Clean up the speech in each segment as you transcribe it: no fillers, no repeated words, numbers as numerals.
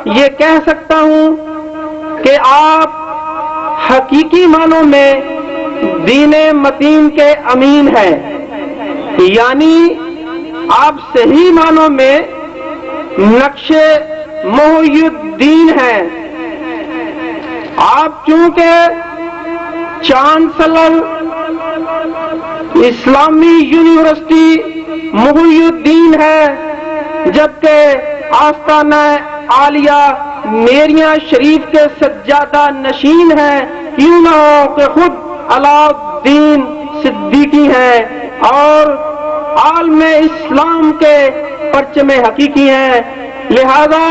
یہ کہہ سکتا ہوں کہ آپ حقیقی معنوں میں دین متین کے امین ہیں، یعنی آپ صحیح معنوں میں نقش محی الدین ہیں۔ آپ چونکہ چانسلر اسلامی یونیورسٹی محی الدین ہے، جبکہ آستانہ عالیہ میریاں شریف کے سجادہ نشین ہیں، کیوں نہ ہو کہ خود علاء الدین صدیقی ہیں اور عالم اسلام کے پرچم حقیقی ہیں۔ لہذا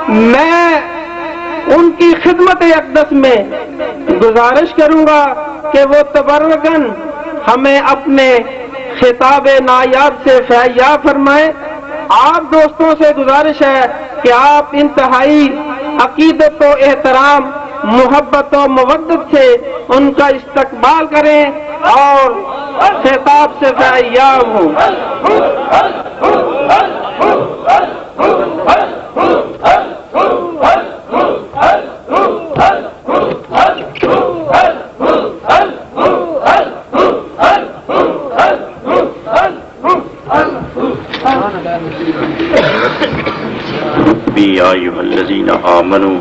میں ان کی خدمت اقدس میں گزارش کروں گا کہ وہ تبرکاً ہمیں اپنے خطاب نایاب سے فیاض فرمائیں۔ آپ دوستوں سے گزارش ہے کہ آپ انتہائی عقیدت و احترام، محبت و مودت سے ان کا استقبال کریں اور خطاب سے فیاض ہوں۔ یا ایھا الذین آمنوا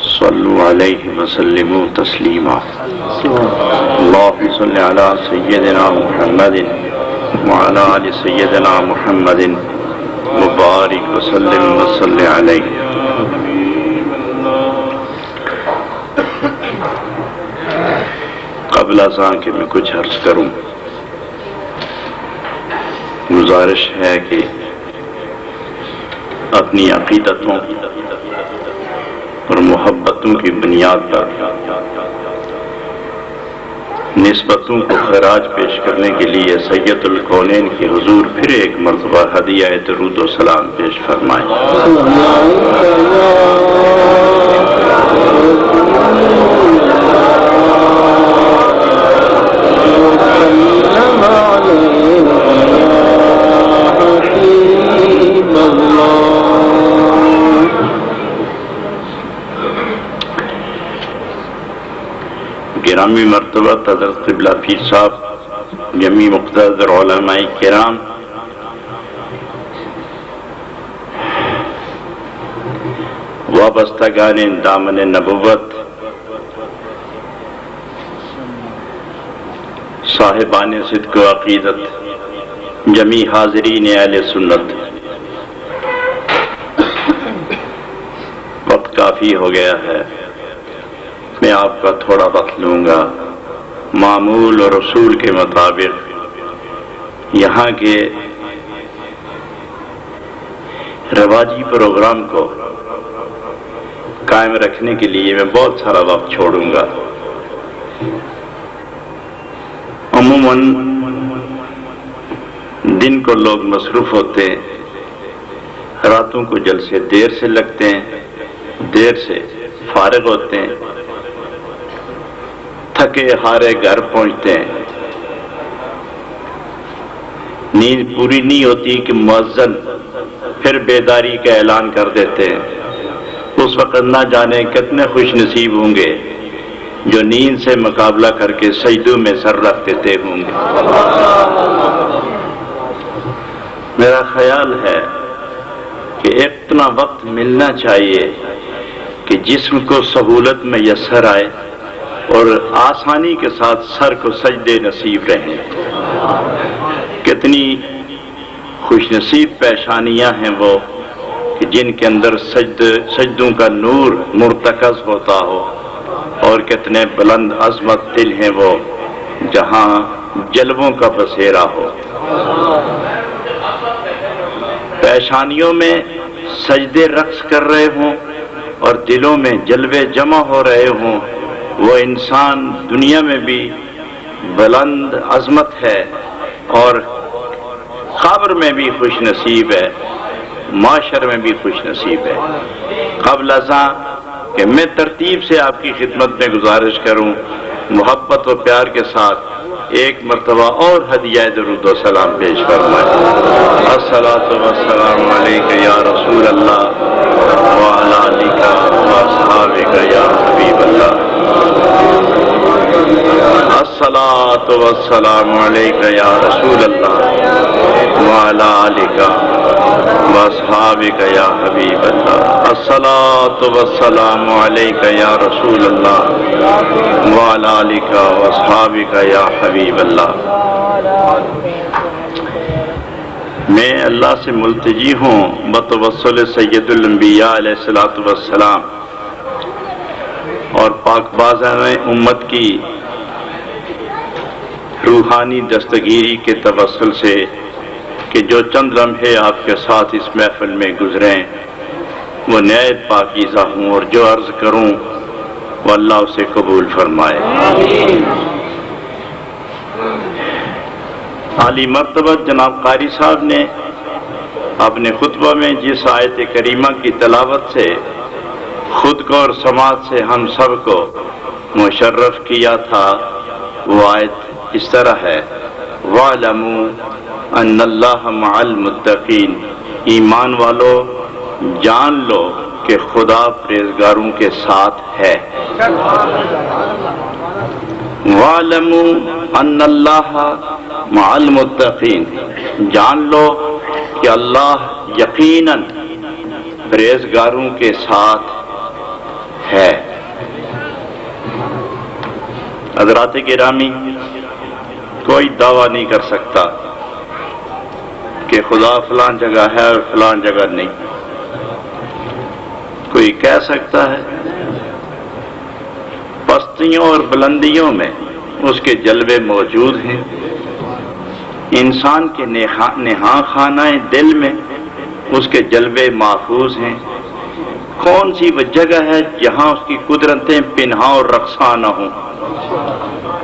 صلوا علیہ وسلموا تسلیما۔ اللہم صل علی سیدنا محمد وعلی آل سیدنا محمد مبارک وسلم وصلی علیہ۔ قبل ازاں کہ میں کچھ عرض کروں، گزارش ہے کہ اپنی عقیدتوں اور محبتوں کی بنیاد پر نسبتوں کو خراج پیش کرنے کے لیے سید الکونین کے حضور پھر ایک مرتبہ ہدیہ درود و سلام پیش فرمائیں۔ گرامی مرتبہ حضرت قبلہ پیر صاحب، جمی مقتدر علماء کرام، وابستگان دامن نبوت، صاحبان صدق و عقیدت، جمی حاضرین اہل سنت، وقت کافی ہو گیا ہے، میں آپ کا تھوڑا وقت لوں گا۔ معمول اور رسول کے مطابق یہاں کے رواجی پروگرام کو قائم رکھنے کے لیے میں بہت سارا وقت چھوڑوں گا۔ عموماً دن کو لوگ مصروف ہوتے ہیں، راتوں کو جلسے دیر سے لگتے ہیں، دیر سے فارغ ہوتے ہیں، تھکے ہارے گھر پہنچتے ہیں، نیند پوری نہیں ہوتی کہ مؤذن پھر بیداری کا اعلان کر دیتے ہیں۔ اس وقت نہ جانے کتنے خوش نصیب ہوں گے جو نیند سے مقابلہ کر کے سجدوں میں سر رکھ دیتے ہوں گے۔ میرا خیال ہے کہ اتنا وقت ملنا چاہیے کہ جسم کو سہولت میں یسر آئے اور آسانی کے ساتھ سر کو سجدے نصیب رہیں۔ کتنی خوش نصیب پیشانیاں ہیں وہ کہ جن کے اندر سجدوں کا نور مرتکز ہوتا ہو، اور کتنے بلند عظمت دل ہیں وہ جہاں جلووں کا بسیرا ہو۔ پیشانیوں میں سجدے رقص کر رہے ہوں اور دلوں میں جلوے جمع ہو رہے ہوں، وہ انسان دنیا میں بھی بلند عظمت ہے اور قبر میں بھی خوش نصیب ہے، معاشر میں بھی خوش نصیب ہے۔ قبل ازاں کہ میں ترتیب سے آپ کی خدمت میں گزارش کروں، محبت و پیار کے ساتھ ایک مرتبہ اور ہدیہ درود و سلام پیش فرمائیں۔ الصلاۃ والسلام علیک یا رسول اللہ والسلام علیک یا رسول اللہ وعلی آلک واصحابک یا حبیب اللہ الصلاۃ والسلام علیک یا رسول اللہ وعلی آلک واصحابک یا حبیب اللہ۔ میں اللہ سے ملتجی ہوں بتوسل سید الانبیاء علیہ الصلوۃ والسلام اور پاک بازان امت کی روحانی دستگیری کے توسل سے کہ جو چند لمحے آپ کے ساتھ اس محفل میں گزریں وہ نہایت پاکیزہ ہوں، اور جو عرض کروں وہ اللہ اسے قبول فرمائے۔ عالی مرتبہ جناب قاری صاحب نے اپنے خطبہ میں جس آیت کریمہ کی تلاوت سے خود کو اور سماعت سے ہم سب کو مشرف کیا تھا، وہ آیت اس طرح ہے: وَاعْلَمُوا أَنَّ اللَّهَ مَعَ الْمُتَّقِينَ، ایمان والو جان لو کہ خدا پرہیزگاروں کے ساتھ ہے۔ وَاعْلَمُوا أَنَّ اللَّهَ مَعَ الْمُتَّقِينَ، جان لو کہ اللہ یقیناً پرہیزگاروں کے ساتھ ہے۔ حضرات گرامی، کوئی دعویٰ نہیں کر سکتا کہ خدا فلاں جگہ ہے اور فلاں جگہ نہیں۔ کوئی کہہ سکتا ہے پستیوں اور بلندیوں میں اس کے جلوے موجود ہیں، انسان کے نہاں خانہ دل میں اس کے جلوے محفوظ ہیں۔ کون سی وہ جگہ ہے جہاں اس کی قدرتیں پنہاں اور رقصاں نہ ہوں؟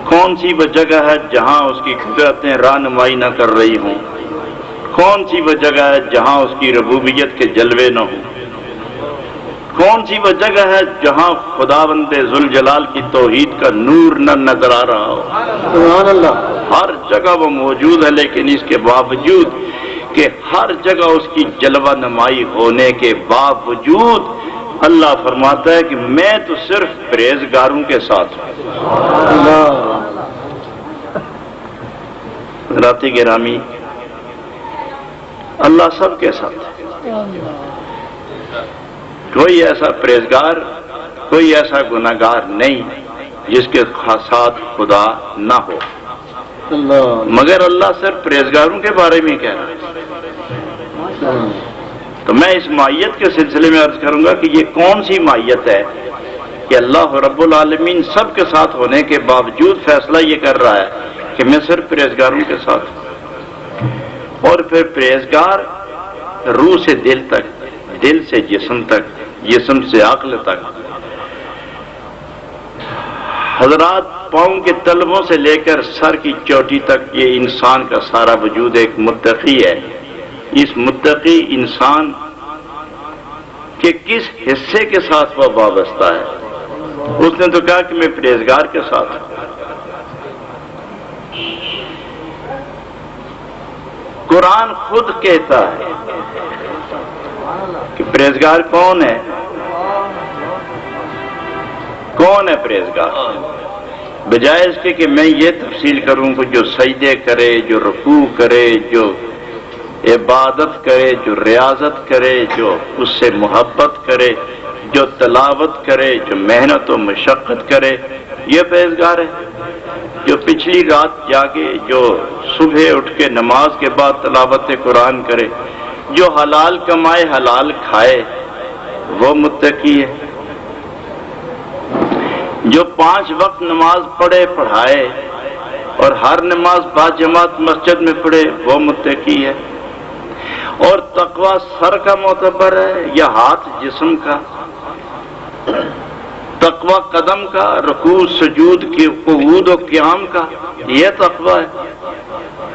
کون سی وہ جگہ ہے جہاں اس کی قدرتیں رہنمائی نہ کر رہی ہوں؟ کون سی وہ جگہ ہے جہاں اس کی ربوبیت کے جلوے نہ ہوں؟ کون سی وہ جگہ ہے جہاں خداوند ذوالجلال کی توحید کا نور نہ نظر آ رہا ہو؟ سبحان اللہ۔ ہر جگہ وہ موجود ہے، لیکن اس کے باوجود کہ ہر جگہ اس کی جلوہ نمائی ہونے کے باوجود اللہ فرماتا ہے کہ میں تو صرف پرہیزگاروں کے ساتھ ہوں۔ حضرات گرامی، اللہ سب کے ساتھ ہے۔ کوئی ایسا پرہیزگار، کوئی ایسا گناہگار نہیں جس کے ساتھ خدا نہ ہو، مگر اللہ صرف پرہیزگاروں کے بارے میں کہہ رہا ہے۔ تو میں اس مائیت کے سلسلے میں عرض کروں گا کہ یہ کون سی مائیت ہے کہ اللہ رب العالمین سب کے ساتھ ہونے کے باوجود فیصلہ یہ کر رہا ہے کہ میں صرف پرہیزگاروں کے ساتھ ہوں۔ اور پھر پرہیزگار روح سے دل تک، دل سے جسم تک، جسم سے عقل تک۔ حضرات، پاؤں کے تلووں سے لے کر سر کی چوٹی تک یہ انسان کا سارا وجود ایک متقی ہے۔ اس متقی انسان کے کس حصے کے ساتھ وہ وابستہ ہے؟ اس نے تو کہا کہ میں پرہیزگار کے ساتھ ہوں۔ قرآن خود کہتا ہے کہ پرہیزگار کون ہے؟ کون ہے پرہیزگار؟ بجائے اس کے کہ میں یہ تفصیل کروں کہ جو سجدے کرے، جو رکوع کرے، جو عبادت کرے، جو ریاضت کرے، جو اس سے محبت کرے، جو تلاوت کرے، جو محنت و مشقت کرے، یہ پرہیزگار ہے۔ جو پچھلی رات جاگے، جو صبح اٹھ کے نماز کے بعد تلاوت قرآن کرے، جو حلال کمائے حلال کھائے، وہ متقی ہے۔ جو 5 وقت نماز پڑھے پڑھائے اور ہر نماز باجماعت مسجد میں پڑھے، وہ متقی ہے۔ اور تقوی سر کا معتبر ہے یا ہاتھ جسم کا؟ تقوی قدم کا، رکوع سجود کی قعود و قیام کا، یہ تقوی ہے۔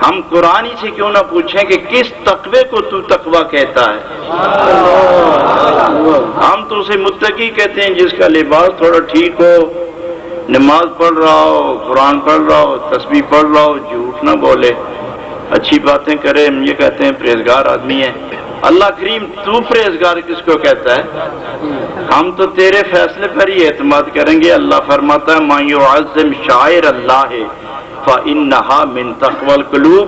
ہم قرآن ہی سے کیوں نہ پوچھیں کہ کس تقوی کو تو تقوی کہتا ہے؟ ہم تو اسے متقی کہتے ہیں جس کا لباس تھوڑا ٹھیک ہو، نماز پڑھ رہا ہو، قرآن پڑھ رہا ہو، تسبیح پڑھ رہا ہو، جھوٹ نہ بولے، اچھی باتیں کرے، ہم یہ کہتے ہیں پرہیزگار آدمی ہے۔ اللہ کریم، تو پرہیزگار کس کو کہتا ہے؟ ہم تو تیرے فیصلے پر ہی اعتماد کریں گے۔ اللہ فرماتا ہے مَن يُعَظِّمْ شَعَائِرَ اللَّهِ فإنها من تقوى القلوب،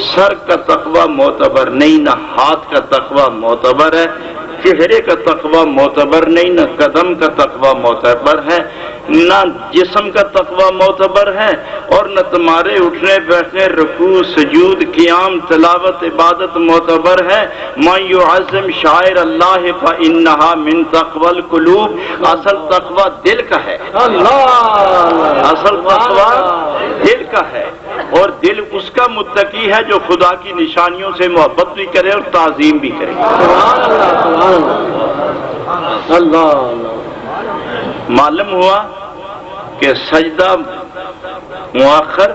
سر کا تقوی معتبر نہیں، نہ ہاتھ کا تقوی معتبر ہے، چہرے کا تقوی معتبر نہیں، نہ قدم کا تقوی معتبر ہے، نہ جسم کا تقوی معتبر ہے، اور نہ تمہارے اٹھنے بیٹھنے، رکوع سجود قیام تلاوت عبادت معتبر ہے۔ من يعظم شعائر اللہ فإنها من تقوى القلوب، اصل تقوی دل کا ہے، اصل تقوی دل کا ہے، اور دل اس کا متقی ہے جو خدا کی نشانیوں سے محبت بھی کرے اور تعظیم بھی کرے۔ معلوم ہوا کہ سجدہ مؤخر،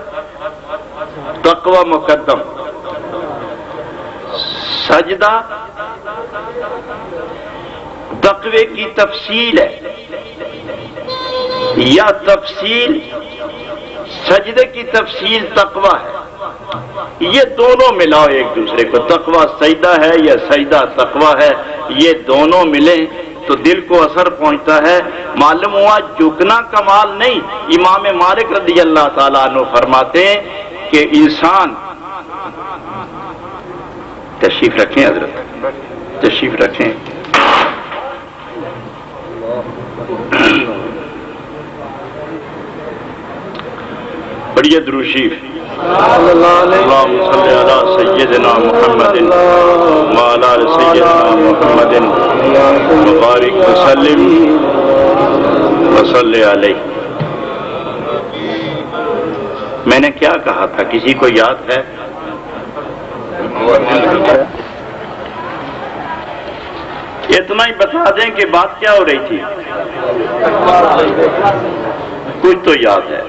تقوی مقدم۔ سجدہ تقوی کی تفصیل ہے، یا تفصیل سجدے کی تفصیل تقوی ہے، یہ دونوں ملاؤ ایک دوسرے کو، تقوی سجدہ ہے یا سجدہ تقوی ہے، یہ دونوں ملیں تو دل کو اثر پہنچتا ہے۔ معلوم ہوا جھکنا کمال نہیں۔ امام مالک رضی اللہ تعالیٰ عنہ فرماتے ہیں کہ انسان، تشریف رکھیں حضرت، تشریف رکھیں، پڑھیے درود شریف۔ اللہم صلی علی سیدنا محمد وعلی آل سیدنا محمد وبارک وسلم وصلی علیہ۔ میں نے کیا کہا تھا، کسی کو یاد ہے؟ اتنا ہی بتا دیں کہ بات کیا ہو رہی تھی، کچھ تو یاد ہے۔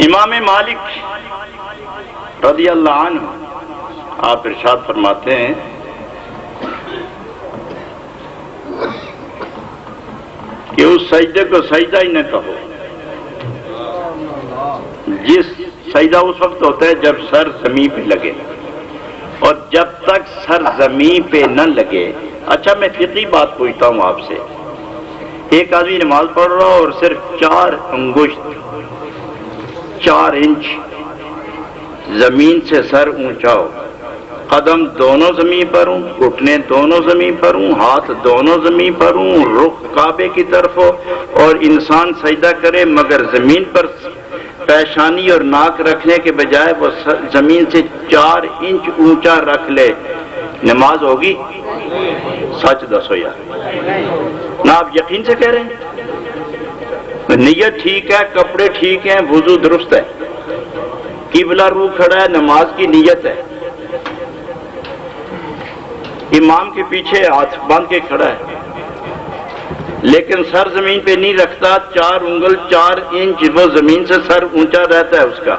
امام مالک رضی اللہ عنہ آپ ارشاد فرماتے ہیں کہ اس سجدے کو سجدہ ہی نہ کہو، جس سجدہ اس وقت ہوتا ہے جب سر زمین پہ لگے، اور جب تک سر زمین پہ نہ لگے۔ اچھا میں فقہی بات پوچھتا ہوں آپ سے، ایک آدمی نماز پڑھ رہا ہو اور صرف 4 انگشت 4 انچ زمین سے سر اونچا ہو، قدم دونوں زمین پر ہوں، گھٹنے دونوں زمین پر ہوں، ہاتھ دونوں زمین پر ہوں، رخ کعبے کی طرف ہو، اور انسان سجدہ کرے مگر زمین پر پیشانی اور ناک رکھنے کے بجائے وہ زمین سے 4 انچ اونچا رکھ لے، نماز ہوگی؟ سچ دسو یار، نہ آپ یقین سے کہہ رہے ہیں؟ نیت ٹھیک ہے، کپڑے ٹھیک ہیں، وضو درست ہے، قبلہ روح کھڑا ہے، نماز کی نیت ہے، امام کے پیچھے ہاتھ باندھ کے کھڑا ہے، لیکن سر زمین پہ نہیں رکھتا، 4 انگل 4 انچ وہ زمین سے سر اونچا رہتا ہے اس کا۔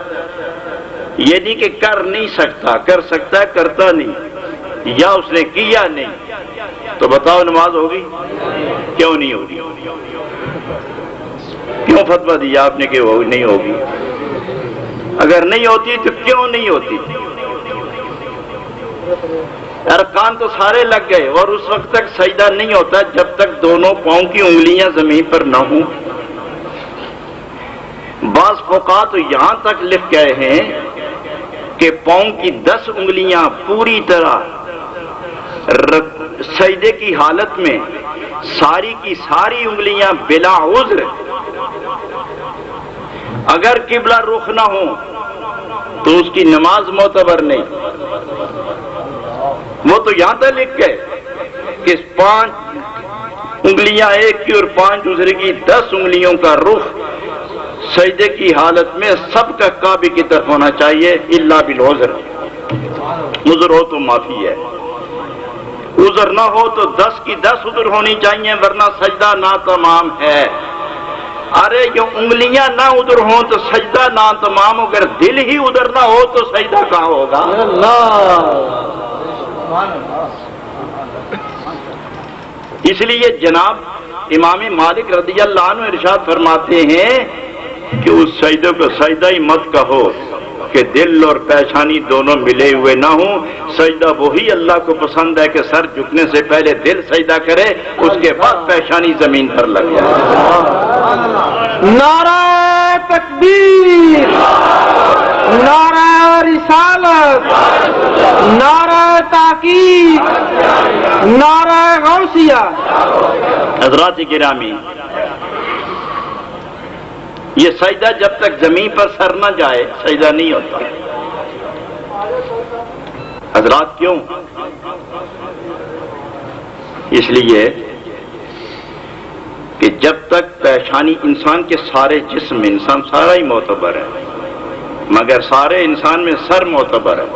یہ نہیں کہ کر نہیں سکتا، کر سکتا ہے، کرتا نہیں، یا اس نے کیا نہیں، تو بتاؤ نماز ہوگی؟ کیوں نہیں ہوگی؟ کیوں فتویٰ دیا آپ نے کہ وہ نہیں ہوگی؟ اگر نہیں ہوتی تو کیوں نہیں ہوتی؟ ارکان تو سارے لگ گئے، اور اس وقت تک سجدہ نہیں ہوتا جب تک دونوں پاؤں کی انگلیاں زمین پر نہ ہوں۔ بعض فقہا تو یہاں تک لکھ گئے ہیں کہ پاؤں کی 10 انگلیاں پوری طرح سجدے کی حالت میں، ساری کی ساری انگلیاں بلا عذر، اگر قبلہ رخ نہ ہو تو اس کی نماز معتبر نہیں۔ وہ تو یہاں تک لکھ گئے کہ 5 انگلیاں ایک کی اور 5 دوسرے کی، 10 انگلیوں کا رخ سجدے کی حالت میں سب کا کعبے کی طرف ہونا چاہیے، الا بالعذر، عذر ہو تو معافی ہے، عذر نہ ہو تو 10 کی 10 عذر ہونی چاہیے، ورنہ سجدہ ناتمام ہے۔ ارے یہ انگلیاں نہ ادھر ہوں تو سجدہ ناتمام، اگر دل ہی ادھر نہ ہو تو سجدہ کہاں ہوگا؟ اس لیے جناب امام مالک رضی اللہ عنہ ارشاد فرماتے ہیں کہ اس سجدے کو سجدہ ہی مت کہو کے دل اور پیشانی دونوں ملے ہوئے نہ ہوں. سجدہ وہی اللہ کو پسند ہے کہ سر جھکنے سے پہلے دل سجدہ کرے، اس کے بعد پیشانی زمین پر لگ جائے. نعرہ تکبیر، نعرہ رسالت، نعرہ تحقیق، نعرہ غوثیہ. حضرات گرامی، یہ سجدہ جب تک زمین پر سر نہ جائے سجدہ نہیں ہوتا. حضرات کیوں؟ اس لیے کہ جب تک پیشانی انسان کے سارے جسم میں، انسان سارا ہی معتبر ہے، مگر سارے انسان میں سر معتبر ہے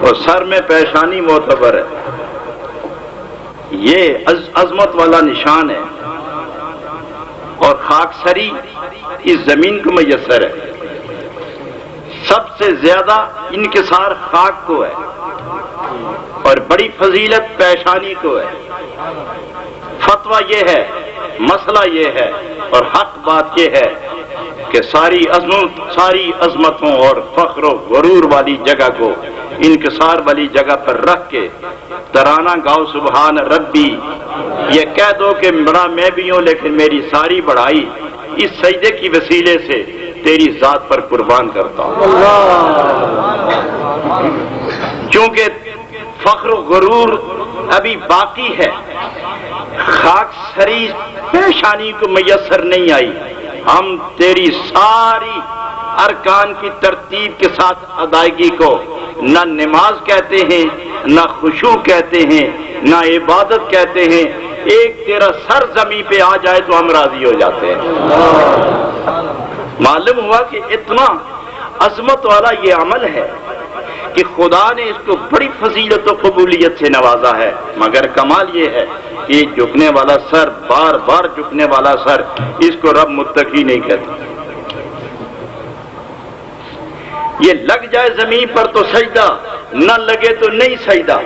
اور سر میں پیشانی معتبر ہے. یہ عظمت والا نشان ہے اور خاک سری اس زمین کو میسر ہے. سب سے زیادہ انکسار خاک کو ہے اور بڑی فضیلت پیشانی کو ہے. فتویٰ یہ ہے، مسئلہ یہ ہے اور حق بات یہ ہے کہ ساری عظمتوں اور فخر و غرور والی جگہ کو انکسار والی جگہ پر رکھ کے ترانہ گاؤ سبحان ربی. یہ کہہ دو کہ بڑا میں بھی ہوں لیکن میری ساری بڑائی اس سجدے کی وسیلے سے تیری ذات پر قربان کرتا ہوں. چونکہ فخر و غرور ابھی باقی ہے، خاک سری پیشانی کو میسر نہیں آئی. ہم تیری ساری ارکان کی ترتیب کے ساتھ ادائیگی کو نہ نماز کہتے ہیں، نہ خشوع کہتے ہیں، نہ عبادت کہتے ہیں. ایک تیرا سر زمین پہ آ جائے تو ہم راضی ہو جاتے ہیں. معلوم ہوا کہ اتنا عظمت والا یہ عمل ہے کہ خدا نے اس کو بڑی فضیلت و قبولیت سے نوازا ہے. مگر کمال یہ ہے کہ جھکنے والا سر، بار بار جھکنے والا سر، اس کو رب متقی نہیں کہتا. یہ لگ جائے زمین پر تو سجدہ، نہ لگے تو نہیں سجدہ.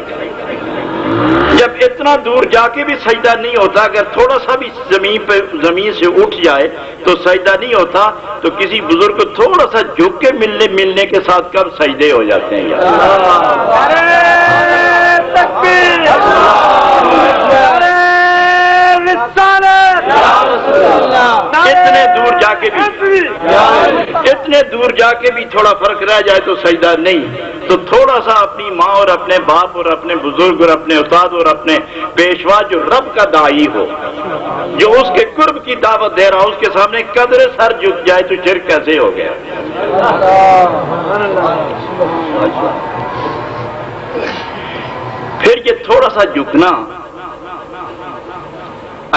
جب اتنا دور جا کے بھی سجدہ نہیں ہوتا، اگر تھوڑا سا بھی زمین سے اٹھ جائے تو سجدہ نہیں ہوتا، تو کسی بزرگ کو تھوڑا سا جھک کے ملنے کے ساتھ کب سجدے ہو جاتے ہیں. اتنے دور جا کے بھی تھوڑا فرق رہ جائے تو سجدہ نہیں. تو تھوڑا سا اپنی ماں اور اپنے باپ اور اپنے بزرگ اور اپنے استاد اور اپنے پیشوا جو رب کا داعی ہو، جو اس کے قرب کی دعوت دے رہا ہو، اس کے سامنے قدرے سر جھک جائے تو شرک کیسے ہو گیا؟ پھر یہ تھوڑا سا جھکنا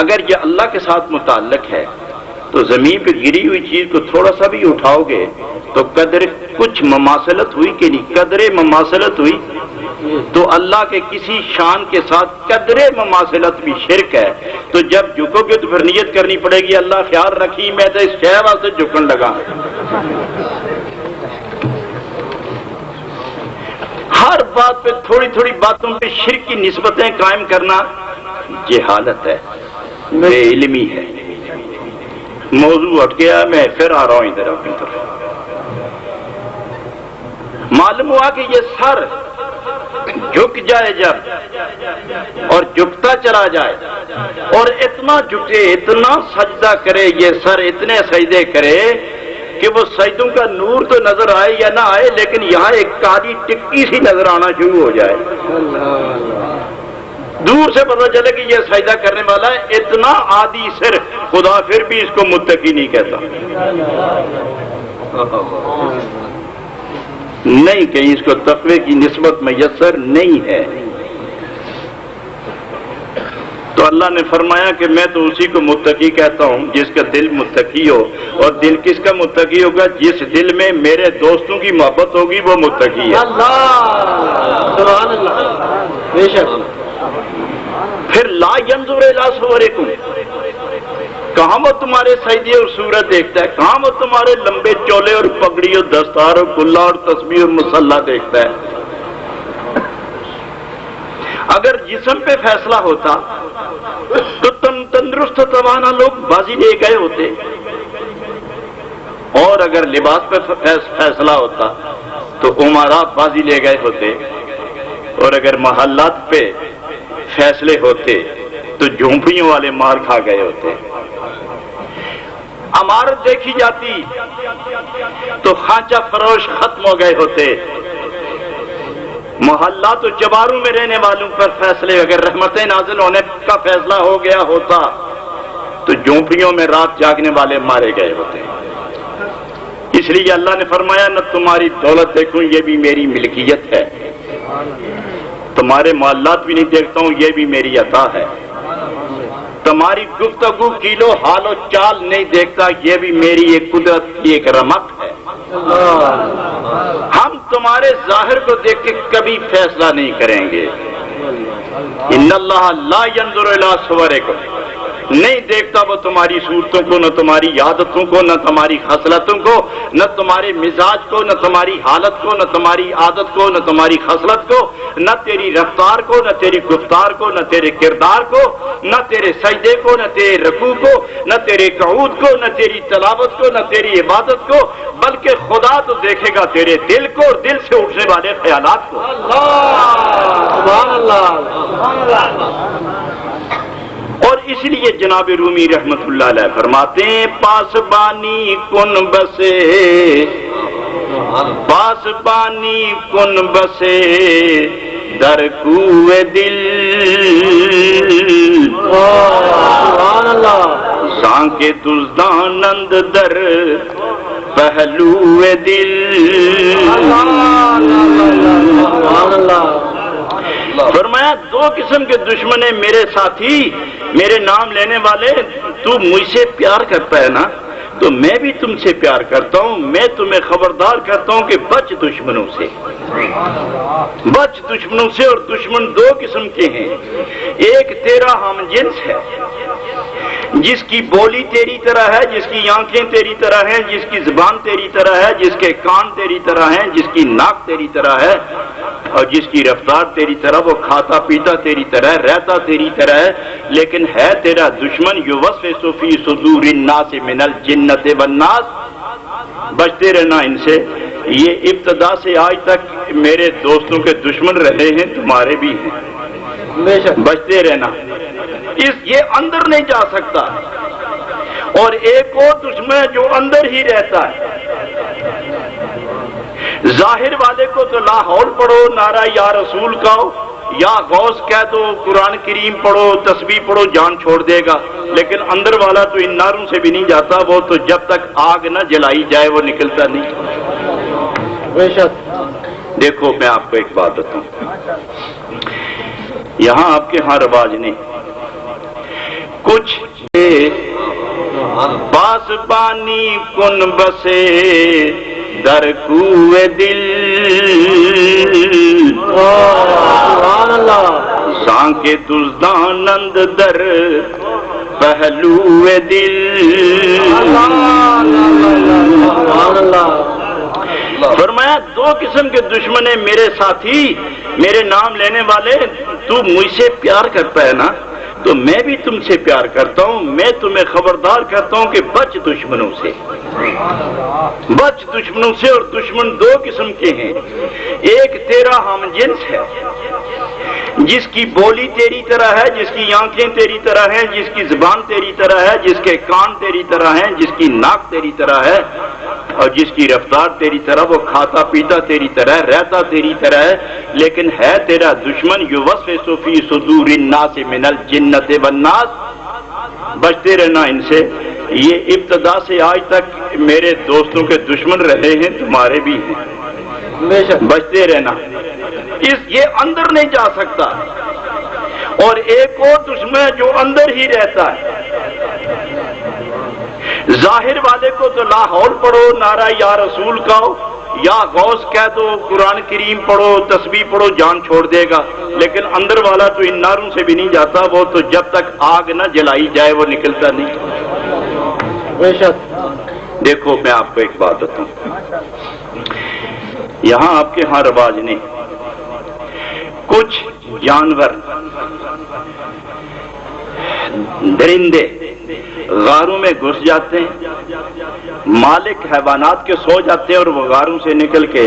اگر یہ اللہ کے ساتھ متعلق ہے تو زمین پہ گری ہوئی چیز کو تھوڑا سا بھی اٹھاؤ گے تو قدر کچھ مماثلت ہوئی کہ نہیں؟ قدرے مماثلت ہوئی. تو اللہ کے کسی شان کے ساتھ قدرے مماثلت بھی شرک ہے. تو جب جھکو گے تو پھر نیت کرنی پڑے گی، اللہ خیال رکھی میں تو اس شے واسطے جھکن لگا. ہر بات پہ تھوڑی تھوڑی باتوں پہ شرک کی نسبتیں قائم کرنا جہالت ہے، بے علمی ہے. موضوع ہٹ گیا، میں پھر آ رہا ہوں ادھر اپنی طرف. معلوم ہوا کہ یہ سر جھک جائے جب اور جھکتا چلا جائے اور اتنا جھکے، اتنا سجدہ کرے، یہ سر اتنے سجدے کرے کہ وہ سجدوں کا نور تو نظر آئے یا نہ آئے، لیکن یہاں ایک کالی ٹکی سی نظر آنا شروع ہو جائے. دور سے پتہ چلے کہ یہ سجدہ کرنے والا ہے. اتنا عادی سر خدا پھر بھی اس کو متقی نہیں کہتا. نہیں، کہیں اس کو تقوی کی نسبت میسر نہیں ہے. تو اللہ نے فرمایا کہ میں تو اسی کو متقی کہتا ہوں جس کا دل متقی ہو. اور دل کس کا متقی ہوگا؟ جس دل میں میرے دوستوں کی محبت ہوگی وہ متقی ہے. سبحان اللہ. بے شک. پھر لا ينظر الى صورکم، کہاں وہ تمہارے سجدے اور صورت دیکھتا ہے؟ کہاں وہ تمہارے لمبے چولے اور پگڑی اور دستار اور کلا اور تسبیح اور مصلی دیکھتا ہے؟ اگر جسم پہ فیصلہ ہوتا تو تندرست توانا لوگ بازی لے گئے ہوتے اور اگر لباس پہ فیصلہ ہوتا تو امراء بازی لے گئے ہوتے، اور اگر محلات پہ فیصلے ہوتے تو جھونپڑیوں والے مار کھا گئے ہوتے۔ عمارت دیکھی جاتی تو خانچہ فروش ختم ہو گئے ہوتے۔ محلات و جواروں میں رہنے والوں پر فیصلے، اگر رحمتیں نازل ہونے کا فیصلہ ہو گیا ہوتا تو جھونپڑیوں میں رات جاگنے والے مارے گئے ہوتے۔ اس لیے اللہ نے فرمایا نہ تمہاری دولت دیکھوں یہ بھی میری ملکیت ہے، تمہارے محلات بھی نہیں دیکھتا ہوں یہ بھی میری عطا ہے، تمہاری گفتگو کیلو حال و چال نہیں دیکھتا یہ بھی میری ایک قدرت کی ایک رمق ہے۔ ہم تمہارے ظاہر کو دیکھ کے کبھی فیصلہ نہیں کریں گے۔ ان اللہ لا ينظر الى صورکم، نہیں دیکھتا وہ تمہاری صورتوں کو، نہ تمہاری عادتوں کو، نہ تمہاری خصلتوں کو، نہ تمہارے مزاج کو، نہ تمہاری حالت کو، نہ تمہاری عادت کو، نہ تمہاری خصلت کو، نہ تیری رفتار کو، نہ تیری گفتار کو، نہ تیرے کردار کو، نہ تیرے سجدے کو، نہ تیرے رکوع کو، نہ تیرے قعود کو، نہ تیری تلاوت کو، نہ تیری عبادت کو، بلکہ خدا تو دیکھے گا تیرے دل کو اور دل سے اٹھنے والے خیالات کو۔ سبحان اللہ۔ اور اس لیے جناب رومی رحمت اللہ علیہ فرماتے ہیں پاسبانی کن بسے، پاسبانی کن بسے در کوئے دل، سبحان اللہ۔ سانکے دزدانند در پہلوئے دل۔ سبحان اللہ۔ فرمایا دو قسم کے دشمن ہیں میرے ساتھی، میرے نام لینے والے، تو مجھ سے پیار کرتا ہے نا تو میں بھی تم سے پیار کرتا ہوں، میں تمہیں خبردار کرتا ہوں کہ بچ دشمنوں سے، بچ دشمنوں سے۔ اور دشمن دو قسم کے ہیں، ایک تیرا ہم جنس ہے جس کی بولی تیری طرح ہے، جس کی آنکھیں تیری طرح ہیں، جس کی زبان تیری طرح ہے، جس کے کان تیری طرح ہیں، جس کی ناک تیری طرح ہے، اور جس کی رفتار تیری طرح، وہ کھاتا پیتا تیری طرح، رہتا تیری طرح ہے، لیکن ہے تیرا دشمن۔ یوسوس فی صدور الناس من الجنۃ والناس، بچتے رہنا ان سے۔ یہ ابتدا سے آج تک میرے دوستوں کے دشمن رہے ہیں، تمہارے بھی ہیں، بچتے رہنا۔ یہ اندر نہیں جا سکتا۔ اور ایک اور دشمن جو اندر ہی رہتا ہے، ظاہر والے کو تو لا حول پڑھو، نعرہ یا رسول کہو، یا غوث کہہ دو، قرآن کریم پڑھو، تسبیح پڑھو، جان چھوڑ دے گا، لیکن اندر والا تو ان ناروں سے بھی نہیں جاتا، وہ تو جب تک آگ نہ جلائی جائے وہ نکلتا نہیں۔ بے شک۔ دیکھو میں آپ کو ایک بات بتاؤں، یہاں آپ کے ہاں رواج نہیں، کچھ پاسبانی کن بسے در کوئے دل، سبحان اللہ۔ سانکے دزدانند در پہلوئے دل۔ سبحان اللہ۔ فرمایا دو قسم کے دشمن ہیں میرے ساتھی، میرے نام لینے والے، تو مجھ سے پیار کرتا ہے نا تو میں بھی تم سے پیار کرتا ہوں، میں تمہیں خبردار کرتا ہوں کہ بچ دشمنوں سے، بچ دشمنوں سے۔ اور دشمن دو قسم کے ہیں، ایک تیرا ہم جنس ہے جس کی بولی تیری طرح ہے، جس کی آنکھیں تیری طرح ہیں، جس کی زبان تیری طرح ہے، جس کے کان تیری طرح ہیں، جس کی ناک تیری طرح ہے، اور جس کی رفتار تیری طرح، وہ کھاتا پیتا تیری طرح، رہتا تیری طرح ہے، لیکن ہے تیرا دشمن۔ یوسوس فی صدور الناس من الجنۃ والناس، بچتے رہنا ان سے۔ یہ ابتدا سے آج تک میرے دوستوں کے دشمن رہے ہیں، تمہارے بھی ہیں، بچتے رہنا۔ یہ اندر نہیں جا سکتا۔ اور ایک اور دشمن جو اندر ہی رہتا ہے، ظاہر والے کو تو لا حول پڑھو، نعرہ یا رسول کہو، یا غوث کہہ دو، قرآن کریم پڑھو، تسبیح پڑھو، جان چھوڑ دے گا، لیکن اندر والا تو ان ناروں سے بھی نہیں جاتا، وہ تو جب تک آگ نہ جلائی جائے وہ نکلتا نہیں۔ بے شک۔ دیکھو میں آپ کو ایک بات بتاؤں، یہاں آپ کے ہاں رواج نہیں، کچھ جانور درندے غاروں میں گھس جاتے ہیں، مالک حیوانات کے سو جاتے ہیں اور وہ غاروں سے نکل کے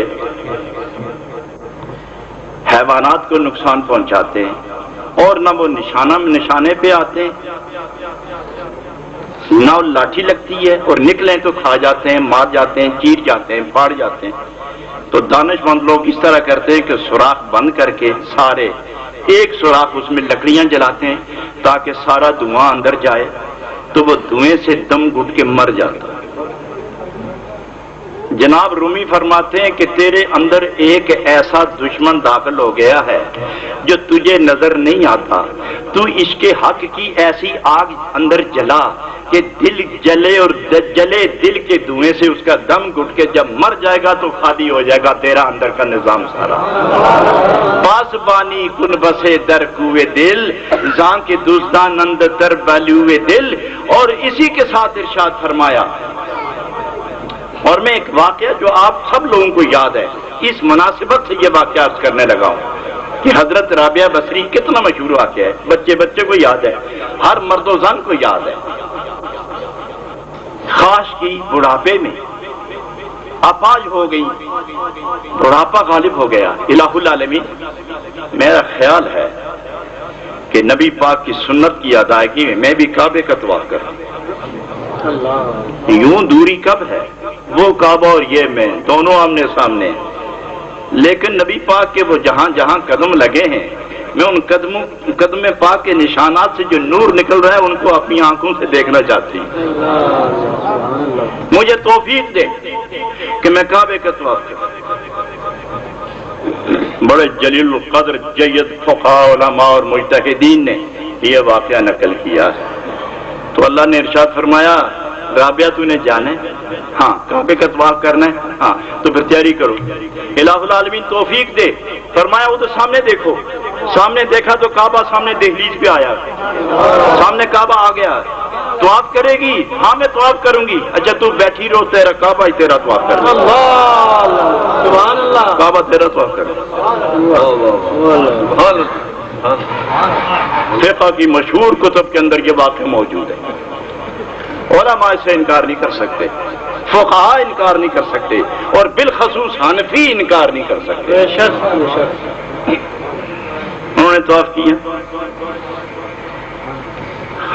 حیوانات کو نقصان پہنچاتے ہیں، اور نہ وہ نشانے پہ آتے ہیں، نہ وہ لاٹھی لگتی ہے، اور نکلیں تو کھا جاتے ہیں، مار جاتے ہیں، چیر جاتے ہیں، پھاڑ جاتے ہیں۔ تو دانش مند لوگ اس طرح کرتے ہیں کہ سوراخ بند کر کے سارے ایک سوراخ اس میں لکڑیاں جلاتے ہیں تاکہ سارا دھواں اندر جائے، تو وہ دھوئیں سے دم گھٹ کے مر جاتا ہے۔ جناب رومی فرماتے ہیں کہ تیرے اندر ایک ایسا دشمن داخل ہو گیا ہے جو تجھے نظر نہیں آتا، تو اس کے حق کی ایسی آگ اندر جلا کہ دل جلے، اور جلے دل کے دھوئیں سے اس کا دم گھٹ کے جب مر جائے گا تو خالی ہو جائے گا تیرا اندر کا نظام سارا۔ پاسبانی کن بسے در کوئے دل، زاں کے دزدان اند تر بلوئے دل۔ اور اسی کے ساتھ ارشاد فرمایا، اور میں ایک واقعہ جو آپ سب لوگوں کو یاد ہے، اس مناسبت سے یہ واقعہ عرض کرنے لگا ہوں کہ حضرت رابعہ بصری کتنا مشہور واقعہ ہے، بچے کو یاد ہے، ہر مرد و زن کو یاد ہے۔ خاص کی بڑھاپے میں اپاہج ہو گئی، بڑھاپا غالب ہو گیا۔ الہ العالمین، میرا خیال ہے کہ نبی پاک کی سنت کی ادائیگی میں میں بھی کعبے کا طواف کروں۔ یوں دوری کب ہے، وہ کعبہ اور یہ میں دونوں آمنے سامنے ہیں، لیکن نبی پاک کے وہ جہاں جہاں قدم لگے ہیں، میں ان قدم پاک کے نشانات سے جو نور نکل رہا ہے ان کو اپنی آنکھوں سے دیکھنا چاہتی ہوں۔ مجھے توفیق دے کہ میں کعبے کا طواف کروں۔ بڑے جلیل القدر جید فقہاء علماء اور مجتہدین نے یہ واقعہ نقل کیا ہے۔ تو اللہ نے ارشاد فرمایا، رابعہ تو نے جانے، ہاں کعبے کا طواف کرنا ہے، ہاں تو پھر تیاری کرو۔ الہ العالمین توفیق دے، فرمایا وہ تو سامنے دیکھو۔ سامنے دیکھا تو کعبہ سامنے دہلیز پہ آیا، سامنے کعبہ آ گیا۔ طواف کرے گی؟ ہاں میں طواف کروں گی۔ اچھا تو بیٹھی رہو، تیرا کعبہ ہی تیرا طواف کر گا، سبحان اللہ، کعبہ تیرا طواف کر گا۔ فقہ کی مشہور کتب کے اندر یہ واقعہ موجود ہے، علماء اسے انکار نہیں کر سکتے، فقہاء انکار نہیں کر سکتے، اور بالخصوص حنفی انکار نہیں کر سکتے۔ انہوں نے طواف کیا۔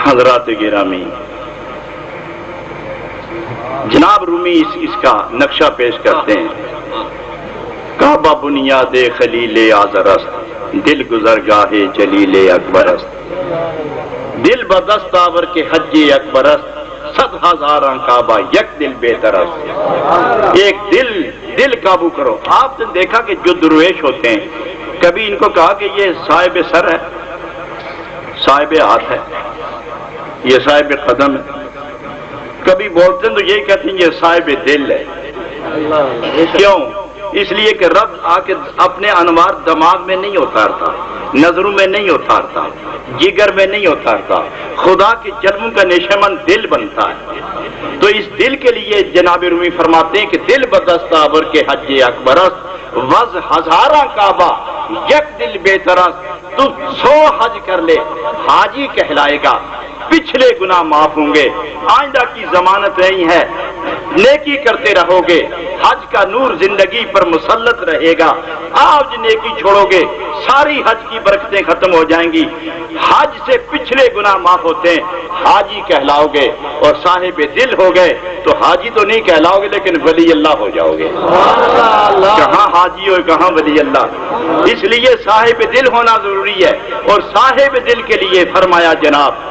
حضرات گرامی، جناب رومی اس کا نقشہ پیش کرتے ہیں۔ کعبہ بنیاد خلیل آذر است، دل گزرگاہ جلیل اکبر است، دل بدست آور کے حج اکبر است، 100,000 کعبہ یک دل بہتر است۔ ایک دل قابو کرو۔ آپ نے دیکھا کہ جو درویش ہوتے ہیں، کبھی ان کو کہا کہ یہ صاحب سر ہے، صاحب ہاتھ ہے، یہ صاحب قدم ہے، کبھی بولتے ہیں تو یہی کہتے ہیں یہ صاحب دل ہے۔ کیوں؟ اس لیے کہ رب آ کے اپنے انوار دماغ میں نہیں اتارتا، نظروں میں نہیں اتارتا، جگر میں نہیں اتارتا، خدا کے جلووں کا نشمن دل بنتا ہے۔ تو اس دل کے لیے جناب رومی فرماتے ہیں کہ دل بدست آور کے حج اکبر است، وز 1000 کعبہ یک دل بہتر است۔ تو 100 حج کر لے، حاجی کہلائے گا، پچھلے گناہ معاف ہوں گے، آئندہ کی ضمانت نہیں ہے، نیکی کرتے رہو گے، حج کا نور زندگی پر مسلط رہے گا۔ آج نیکی چھوڑو گے، ساری حج کی برکتیں ختم ہو جائیں گی، حج سے پچھلے گناہ معاف ہوتے ہیں، حاجی کہلاؤ گے، اور صاحب دل ہو گئے تو حاجی تو نہیں کہلاؤ گے لیکن ولی اللہ ہو جاؤ گے۔ کہاں حاجی ہو کہاں ولی اللہ، اس لیے صاحب دل ہونا ضروری ہے۔ اور صاحب دل کے لیے فرمایا جناب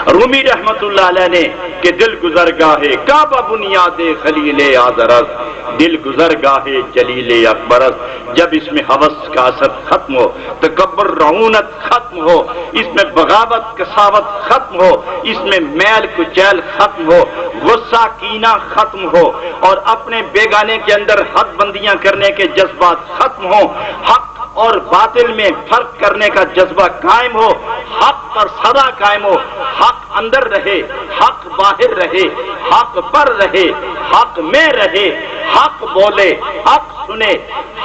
رومی رحمت اللہ علیہ نے کہ دل گزرگاہ کعبہ بنیاد خلیل آذر است، دل گزرگاہ جلیل اکبر است۔ جب اس میں ہوس کا اثر ختم ہو، تکبر رعونت ختم ہو، اس میں بغاوت کساوت ختم ہو، اس میں میل کچیل ختم ہو، غصہ کینہ ختم ہو، اور اپنے بیگانے کے اندر حد بندیاں کرنے کے جذبات ختم ہو، حق اور باطل میں فرق کرنے کا جذبہ قائم ہو، حق پر سدا قائم ہو، حق اندر رہے، حق باہر رہے، حق پر رہے، حق میں رہے، حق بولے، حق سنے،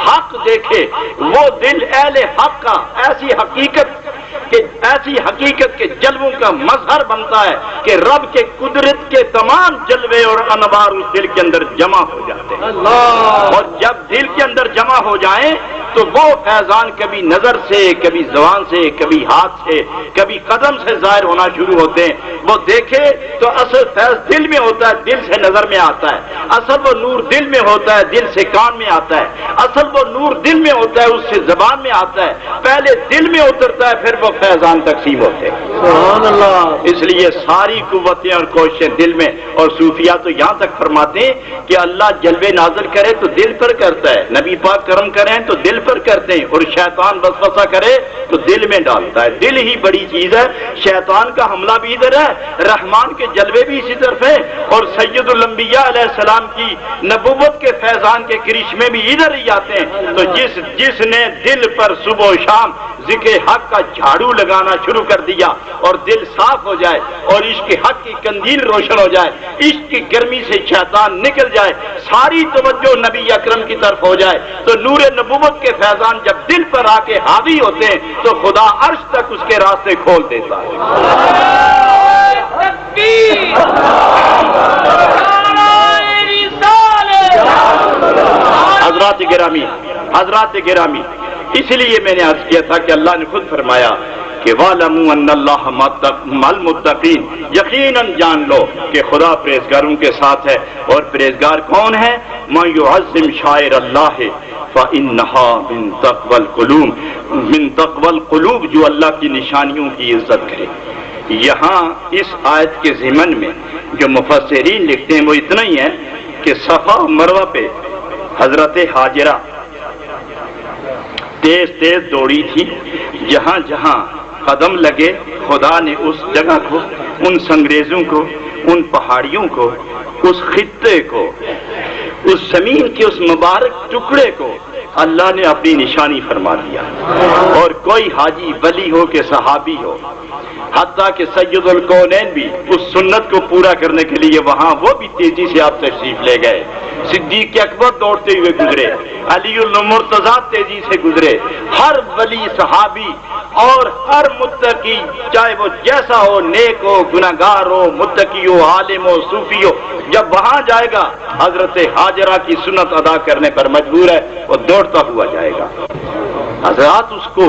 حق دیکھے، وہ دل اہل حق کا ایسی حقیقت کہ ایسی حقیقت کے جلووں کا مظہر بنتا ہے کہ رب کے قدرت کے تمام جلوے اور انوار اس دل کے اندر جمع ہو جاتے ہیں اور جب دل کے اندر جمع ہو جائیں تو وہ فیضان کبھی نظر سے، کبھی زبان سے، کبھی ہاتھ سے، کبھی قدم سے ظاہر ہونا شروع ہوتے ہیں۔ وہ دیکھے تو اصل فیض دل میں ہوتا ہے، دل سے نظر میں آتا ہے، اصل وہ نور دل میں ہوتا ہے، دل سے کان میں آتا ہے، اصل وہ نور دل میں ہوتا ہے، اس سے زبان میں آتا ہے، پہلے دل میں اترتا ہے پھر وہ فیضان تقسیم ہوتے ہیں۔ سبحان اللہ۔ اس لیے ساری قوتیں اور کوششیں دل میں، اور صوفیہ تو یہاں تک فرماتے ہیں کہ اللہ جلوے نازل کرے تو دل پر کرتا ہے، نبی پاک کرم کریں تو دل پر کرتے ہیں، اور شیطان وسوسہ کرے تو دل میں ڈالتا ہے۔ دل ہی بڑی چیز ہے، شیطان کا حملہ بھی ادھر ہے، رحمان کے جلوے بھی اسی طرف ہیں، اور سید الانبیاء علیہ السلام کی نبوت کے فیضان کے کرشمے بھی ادھر ہی آتے ہیں۔ تو جس نے دل پر صبح و شام ذکر حق کا جھاڑو لگانا شروع کر دیا اور دل صاف ہو جائے اور عشق حق کی قندیل روشن ہو جائے، عشق کی گرمی سے شیطان نکل جائے، ساری توجہ نبی اکرم کی طرف ہو جائے، تو نور نبوت کے فیضان جب دل پر آ کے حاوی ہوتے ہیں تو خدا عرش تک اس کے راستے کھول دیتا ہے۔ حضرات گرامی، اس لیے میں نے عرض کیا تھا کہ اللہ نے خود فرمایا کہ وَاعْلَمُوا أَنَّ اللَّهَ مَعَ الْمُتَّقِينَ، یقیناً جان لو کہ خدا پرہیزگاروں کے ساتھ ہے، اور پرہیزگار کون ہے؟ مَن يُعَظِّمْ شَعَائِرَ اللَّهِ فَإِنَّهَا مِن تَقْوَى الْقُلُوبِ، جو اللہ کی نشانیوں کی عزت کرے۔ یہاں اس آیت کے ضمن میں جو مفسرین لکھتے ہیں وہ اتنا ہی ہے کہ صفا و مروہ پہ حضرت حاجرہ تیز تیز دوڑی تھی، جہاں جہاں قدم لگے خدا نے اس جگہ کو، ان سنگریزوں کو، ان پہاڑیوں کو، اس خطے کو، اس زمین کے اس مبارک ٹکڑے کو اللہ نے اپنی نشانی فرما دیا۔ اور کوئی حاجی ولی ہو کہ صحابی ہو، حتیٰ کہ سید الکونین بھی اس سنت کو پورا کرنے کے لیے وہاں وہ بھی تیزی سے آپ تشریف لے گئے، صدیق اکبر دوڑتے ہوئے گزرے، علی المرتضیٰ تیزی سے گزرے، ہر ولی صحابی اور ہر متقی چاہے وہ جیسا ہو، نیک ہو، گناہگار ہو، متقی ہو، عالم ہو، صوفی ہو، جب وہاں جائے گا حضرت حاجرہ کی سنت ادا کرنے پر مجبور ہے، وہ دوڑتا ہوا جائے گا۔ حضرات اس کو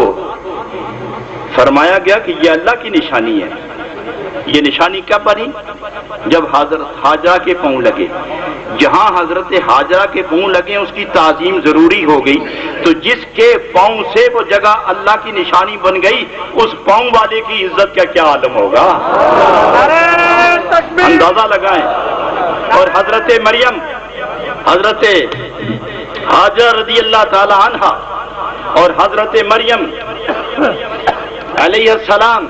فرمایا گیا کہ یہ اللہ کی نشانی ہے۔ یہ نشانی کب بنی؟ جب حضرت حاجرہ کے پاؤں لگے، جہاں حضرت حاجرہ کے پاؤں لگے اس کی تعظیم ضروری ہو گئی، تو جس کے پاؤں سے وہ جگہ اللہ کی نشانی بن گئی، اس پاؤں والے کی عزت کا کیا عالم ہوگا؟ اندازہ لگائیں۔ اور حضرت مریم، حضرت حاجرہ رضی اللہ تعالی عنہا اور حضرت مریم علیہ السلام،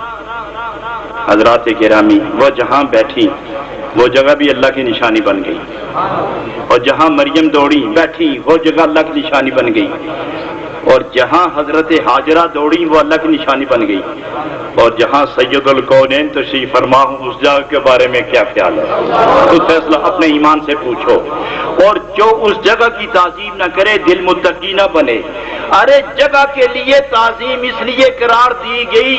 حضرات گرامی، وہ جہاں بیٹھی وہ جگہ بھی اللہ کی نشانی بن گئی، اور جہاں مریم دوڑی بیٹھی وہ جگہ اللہ کی نشانی بن گئی، اور جہاں حضرت حاجرہ دوڑی وہ اللہ کی نشانی بن گئی، اور جہاں سید الکونین تشریف فرما ہوں اس جگہ کے بارے میں کیا خیال ہے؟ تو فیصلہ اپنے ایمان سے پوچھو۔ اور جو اس جگہ کی تعظیم نہ کرے دل متقی نہ بنے۔ ارے جگہ کے لیے تعظیم اس لیے قرار دی گئی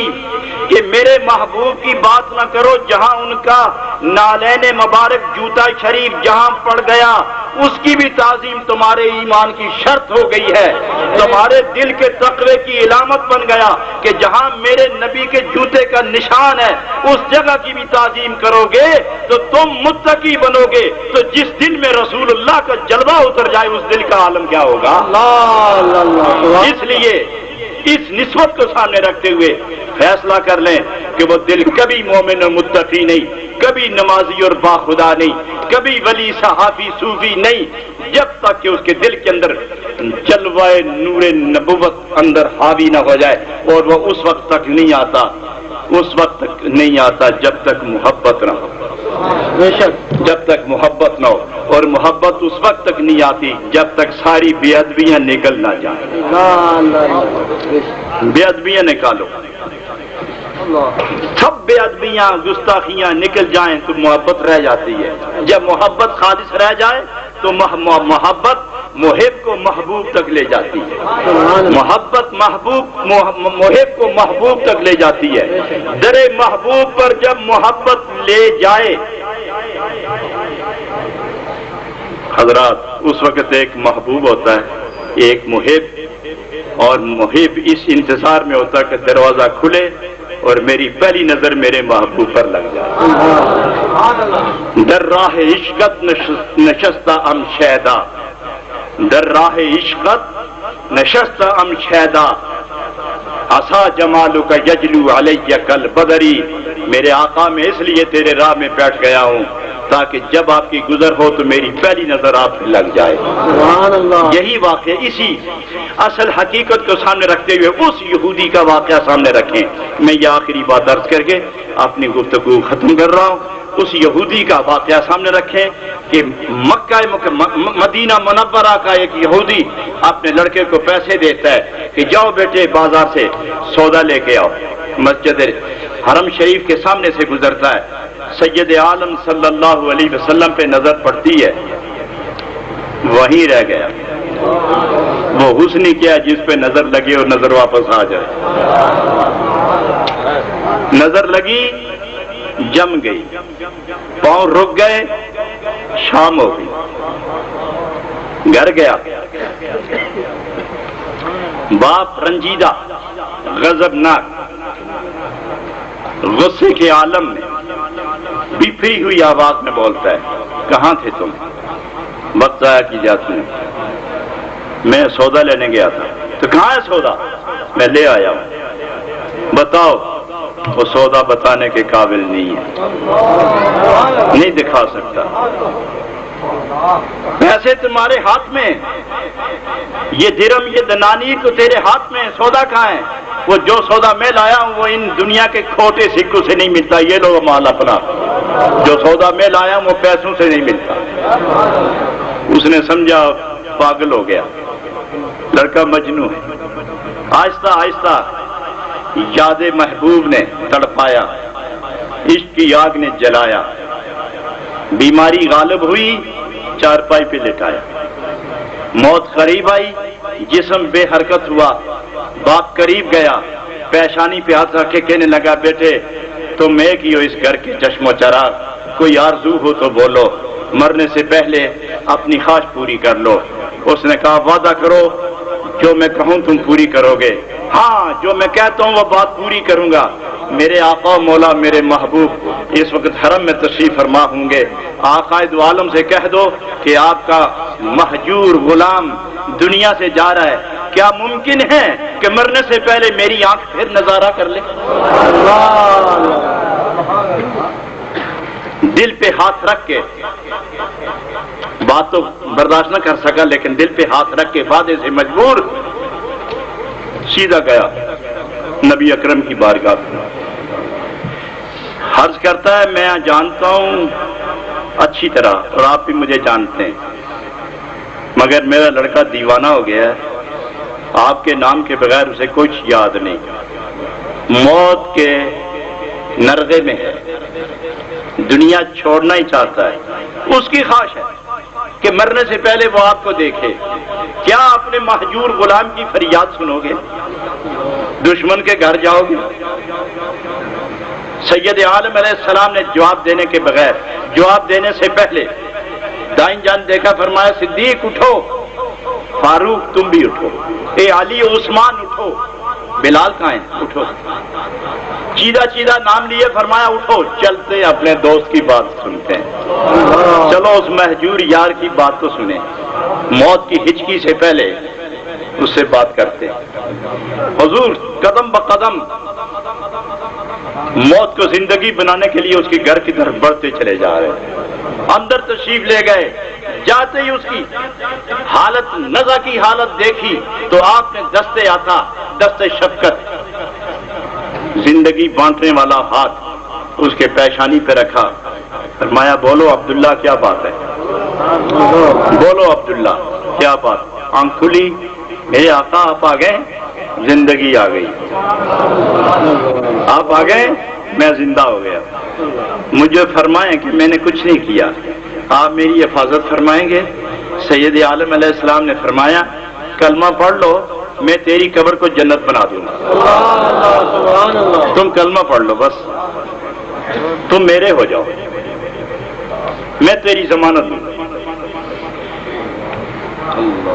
کہ میرے محبوب کی بات نہ کرو جہاں ان کا نالین مبارک جوتا شریف جہاں پڑ گیا، اس کی بھی تعظیم تمہارے ایمان کی شرط ہو گئی ہے، تمہارے دل کے تقوی کی علامت بن گیا کہ جہاں میرے نبی کے جوتے کا نشان ہے اس جگہ کی بھی تعظیم کرو گے تو تم متقی بنو گے۔ تو جس دل میں رسول اللہ کا جلوہ اتر جائے اس دل کا عالم کیا ہوگا؟ اس لیے اس نسبت کو سامنے رکھتے ہوئے فیصلہ کر لیں کہ وہ دل کبھی مومن و متقی نہیں، کبھی نمازی اور باخدا نہیں، کبھی ولی صحافی صوفی نہیں، جب تک کہ اس کے دل کے اندر جلوہ نور نبوت اندر حاوی نہ ہو جائے، اور وہ اس وقت تک نہیں آتا، اس وقت تک نہیں آتا جب تک محبت نہ ہو، جب تک محبت نہ ہو، اور محبت اس وقت تک نہیں آتی جب تک ساری بے ادبیاں نکل نہ جائیں۔ بے ادبیاں نکالو، سب بے ادبیاں گستاخیاں نکل جائیں تو محبت رہ جاتی ہے۔ جب محبت خالص رہ جائے تو محبت محب کو محبوب تک لے جاتی ہے، محبت محب کو محبوب تک لے جاتی ہے۔ در محبوب پر جب محبت لے جائے حضرات، اس وقت ایک محبوب ہوتا ہے، ایک محب، اور محب اس انتظار میں ہوتا ہے کہ دروازہ کھلے اور میری پہلی نظر میرے محبوب پر لگ جائے۔ در راہ عشقت نشستہ ام شیدا، در راہ عشقت نشستہ ام شیدا، عسا جمالک یجلو علی کل بدری، میرے آقا میں اس لیے تیرے راہ میں بیٹھ گیا ہوں تاکہ جب آپ کی گزر ہو تو میری پہلی نظر آپ لگ جائے۔ سبحان اللہ۔ یہی واقعہ، اسی اصل حقیقت کو سامنے رکھتے ہوئے اس یہودی کا واقعہ سامنے رکھیں۔ میں یہ آخری بات عرض کر کے اپنی گفتگو ختم کر رہا ہوں۔ اس یہودی کا واقعہ سامنے رکھیں کہ مدینہ منورہ کا ایک یہودی اپنے لڑکے کو پیسے دیتا ہے کہ جاؤ بیٹے بازار سے سودا لے کے آؤ۔ مسجد حرم شریف کے سامنے سے گزرتا ہے، سید عالم صلی اللہ علیہ وسلم پہ نظر پڑتی ہے، وہیں رہ گیا۔ وہ حسن کیا جس پہ نظر لگی اور نظر واپس آ جائے۔ نظر لگی، جم گئی، پاؤں رک گئے، شام ہو گئی، گھر گیا، باپ رنجیدہ، غضبناک، غصے کے عالم میں بفری ہوئی آواز میں بولتا ہے، کہاں تھے تم؟ وقت ضائع کی جاتی ہے، میں سودا لینے گیا تھا۔ تو کہاں ہے سودا؟ میں لے آیا ہوں۔ بتاؤ۔ وہ سودا بتانے کے قابل نہیں ہے، نہیں دکھا سکتا۔ پیسے تمہارے ہاتھ میں، یہ درم یہ دنانی تو تیرے ہاتھ میں، سودا کہاں ہے؟ وہ جو سودا میں لایا ہوں وہ ان دنیا کے کھوٹے سکوں سے نہیں ملتا، یہ لو مال اپنا۔ جو سودا میں لایا ہوں وہ پیسوں سے نہیں ملتا۔ اس نے سمجھا پاگل ہو گیا، لڑکا مجنون ہے۔ آہستہ آہستہ یاد محبوب نے تڑپایا، عشق کی آگ نے جلایا، بیماری غالب ہوئی، چارپائی پہ لٹایا، موت قریب آئی، جسم بے حرکت ہوا، باپ قریب گیا، پیشانی پہ ہاتھ رکھ کے کہنے لگا، بیٹے تم ایک ہی ہو اس گھر کے چشم و چراغ، کوئی آرزو ہو تو بولو، مرنے سے پہلے اپنی خواہش پوری کر لو۔ اس نے کہا، وعدہ کرو جو میں کہوں تم پوری کرو گے؟ ہاں، جو میں کہتا ہوں وہ بات پوری کروں گا۔ میرے آقا مولا میرے محبوب اس وقت حرم میں تشریف فرما ہوں گے، آقا دو عالم سے کہہ دو کہ آپ کا مہجور غلام دنیا سے جا رہا ہے، کیا ممکن ہے کہ مرنے سے پہلے میری آنکھ پھر نظارہ کر لے؟ دل پہ ہاتھ رکھ کے، بات تو برداشت نہ کر سکا لیکن دل پہ ہاتھ رکھ کے وعدے سے مجبور سیدھا گیا نبی اکرم کی بارگاہ میں۔ عرض کرتا ہے، میں جانتا ہوں اچھی طرح اور آپ بھی مجھے جانتے ہیں، مگر میرا لڑکا دیوانہ ہو گیا ہے، آپ کے نام کے بغیر اسے کچھ یاد نہیں، موت کے نرغے میں ہے، دنیا چھوڑنا ہی چاہتا ہے، اس کی خواہش ہے کہ مرنے سے پہلے وہ آپ کو دیکھے۔ کیا اپنے مہجور غلام کی فریاد سنو گے؟ دشمن کے گھر جاؤ گے؟ سید عالم علیہ السلام نے جواب دینے کے بغیر، جواب دینے سے پہلے دائیں جان دیکھا، فرمایا، صدیق اٹھو، فاروق تم بھی اٹھو، اے علی عثمان اٹھو، بلال کہاں ہیں؟ اٹھو۔ چیدہ چیدہ نام لیے، فرمایا اٹھو، چلتے اپنے دوست کی بات سنتے ہیں۔ چلو اس مہجور یار کی بات تو سنیں، موت کی ہچکی سے پہلے اس سے بات کرتے ہیں۔ حضور قدم بقدم موت کو زندگی بنانے کے لیے اس کے گھر کی طرف بڑھتے چلے جا رہے ہیں، اندر تشریف لے گئے، جاتے ہی اس کی حالت، نزع کی حالت دیکھی تو آپ نے دستے آتا، دستے شفقت، زندگی بانٹنے والا ہاتھ اس کے پیشانی پہ رکھا، فرمایا، بولو عبداللہ کیا بات ہے؟ بولو عبداللہ کیا بات؟ آنکھ کھلی، میرے آقا آپ آ گئے، زندگی آ گئی، آپ آ گئے، میں زندہ ہو گیا، مجھے فرمائیں کہ میں نے کچھ نہیں کیا، آپ میری حفاظت فرمائیں گے؟ سید عالم علیہ السلام نے فرمایا کلمہ پڑھ لو میں تیری قبر کو جنت بنا دوں گا، تم کلمہ پڑھ لو بس، تم میرے ہو جاؤ، میں تیری ضمانت دوں۔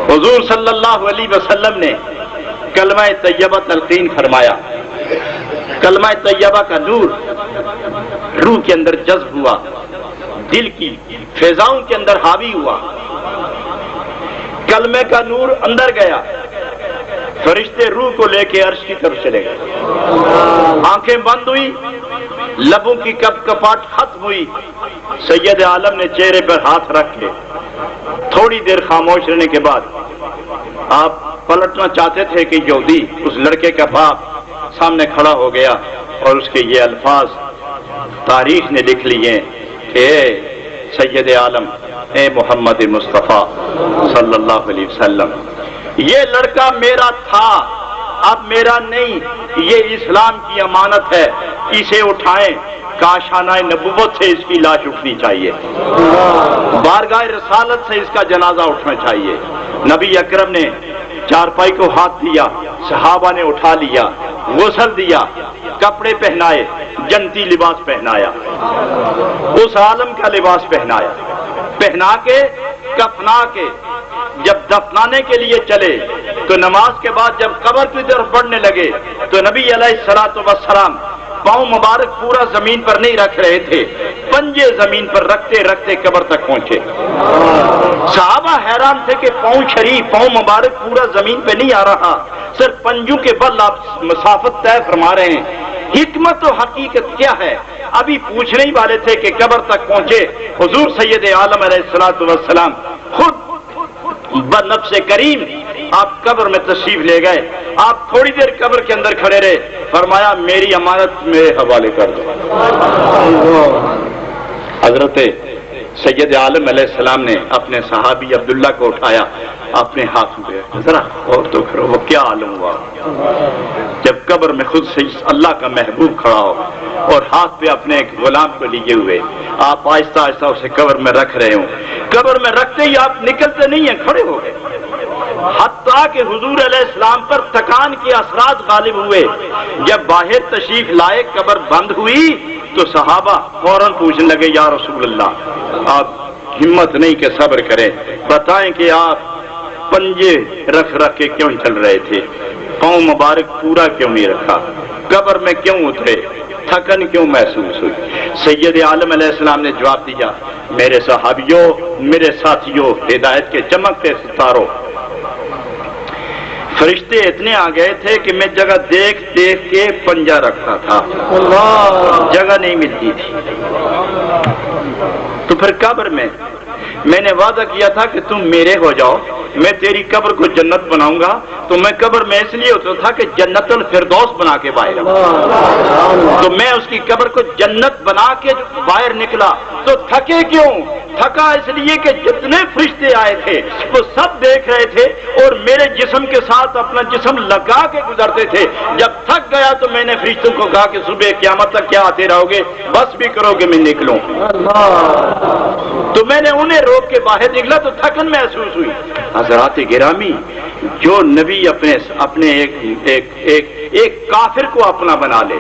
حضور صلی اللہ علیہ وسلم نے کلمہ طیبہ تلقین فرمایا، کلمہ طیبہ کا نور روح کے اندر جذب ہوا، دل کی فضاؤں کے اندر حاوی ہوا، کلمے کا نور اندر گیا، فرشتے روح کو لے کے عرش کی طرف چلے گئے، آنکھیں بند ہوئی، لبوں کی کپ کپاٹ ختم ہوئی، سید عالم نے چہرے پر ہاتھ رکھ کے تھوڑی دیر خاموش رہنے کے بعد آپ پلٹنا چاہتے تھے کہ یہودی اس لڑکے کا باپ سامنے کھڑا ہو گیا اور اس کے یہ الفاظ تاریخ نے لکھ لیے کہ اے سید عالم، اے محمد مصطفیٰ صلی اللہ علیہ وسلم، یہ لڑکا میرا تھا اب میرا نہیں، یہ اسلام کی امانت ہے، اسے اٹھائیں، کاشانہ نبوت سے اس کی لاش اٹھنی چاہیے، بارگاہ رسالت سے اس کا جنازہ اٹھنا چاہیے۔ نبی اکرم نے چارپائی کو ہاتھ دیا، صحابہ نے اٹھا لیا، غسل دیا، کپڑے پہنائے، جنتی لباس پہنایا، اس عالم کا لباس پہنایا، پہنا کے کفنا کے جب دفنانے کے لیے چلے تو نماز کے بعد جب قبر کی طرف بڑھنے لگے تو نبی علیہ الصلوۃ والسلام پاؤں مبارک پورا زمین پر نہیں رکھ رہے تھے، پنجے زمین پر رکھتے رکھتے قبر تک پہنچے۔ صحابہ حیران تھے کہ پاؤں شریف، پاؤں مبارک پورا زمین پہ نہیں آ رہا، صرف پنجوں کے بل آپ مسافت طے فرما رہے ہیں، حکمت و حقیقت کیا ہے؟ ابھی پوچھنے ہی والے تھے کہ قبر تک پہنچے، حضور سید عالم علیہ الصلوۃ والسلام خود بنفس کریم آپ قبر میں تشریف لے گئے، آپ تھوڑی دیر قبر کے اندر کھڑے رہے، فرمایا میری امانت میرے حوالے کر دو۔ حضرت سید عالم علیہ السلام نے اپنے صحابی عبداللہ کو اٹھایا، اپنے ہاتھوں پہ ذرا غور تو کرو وہ کیا عالم ہوا جب قبر میں خود سے اللہ کا محبوب کھڑا ہو اور ہاتھ پہ اپنے ایک غلام کو لیے ہوئے آپ آہستہ آہستہ اسے قبر میں رکھ رہے ہوں، قبر میں رکھتے ہی آپ نکلتے نہیں ہیں، کھڑے ہو گئے، حتیٰ کہ حضور علیہ السلام پر تکان کے اثرات غالب ہوئے۔ جب باہر تشریف لائے قبر بند ہوئی تو صحابہ فوراً پوچھنے لگے یا رسول اللہ آپ ہمت نہیں کہ صبر کریں، بتائیں کہ آپ پنجے رکھ رکھ کے کیوں چل رہے تھے، پاؤں مبارک پورا کیوں نہیں رکھا، قبر میں کیوں اترے، تھکن کیوں محسوس ہوئی؟ سید عالم علیہ السلام نے جواب دیا میرے صحابیوں، میرے ساتھیوں، ہدایت کے چمکتے ستاروں، فرشتے اتنے آ گئے تھے کہ میں جگہ دیکھ دیکھ کے پنجہ رکھتا تھا، جگہ نہیں ملتی تھی، تو پھر قبر میں نے وعدہ کیا تھا کہ تم میرے ہو جاؤ، میں تیری قبر کو جنت بناؤں گا، تو میں قبر میں اس لیے ہوتا تھا کہ جنت الفردوس بنا کے باہر آؤں، تو میں اس کی قبر کو جنت بنا کے باہر نکلا، تو تھکے کیوں؟ تھکا اس لیے کہ جتنے فرشتے آئے تھے وہ سب دیکھ رہے تھے اور میرے جسم کے ساتھ اپنا جسم لگا کے گزرتے تھے، جب تھک گیا تو میں نے فرشتوں کو کہا کہ صبح قیامت تک کیا آتے رہو گے، بس بھی کرو کہ میں نکلوں، تو میں نے انہیں روک کے باہر نکلا تو تھکن محسوس ہوئی۔ حضرات گرامی، جو نبی اپنے ایک کافر کو اپنا بنا لے،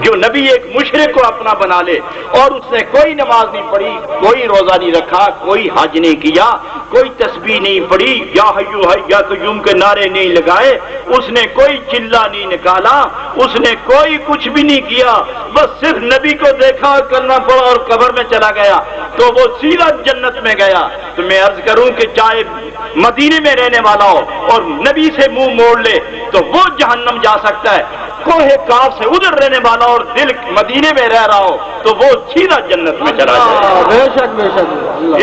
جو نبی ایک مشرک کو اپنا بنا لے اور اس نے کوئی نماز نہیں پڑھی، کوئی روزہ نہیں رکھا، کوئی حج نہیں کیا، کوئی تسبیح نہیں پڑھی، یا حیو یا قیوم کے نعرے نہیں لگائے، اس نے کوئی چلہ نہیں نکالا، اس نے کوئی کچھ بھی نہیں کیا، بس صرف نبی کو دیکھا اور کلمہ پڑھا اور قبر میں چلا گیا تو وہ سیدھا جنت میں گیا۔ تو میں عرض کروں کہ چاہے مدینے میں رہنے والا ہو اور نبی سے منہ موڑ لے تو وہ جہنم جا سکتا ہے، کوہ کاف سے ادھر رہنے والا اور دل مدینے میں رہ رہا ہو تو وہ سیدھا جنت میں چلا جائے۔ بے شک بے شک۔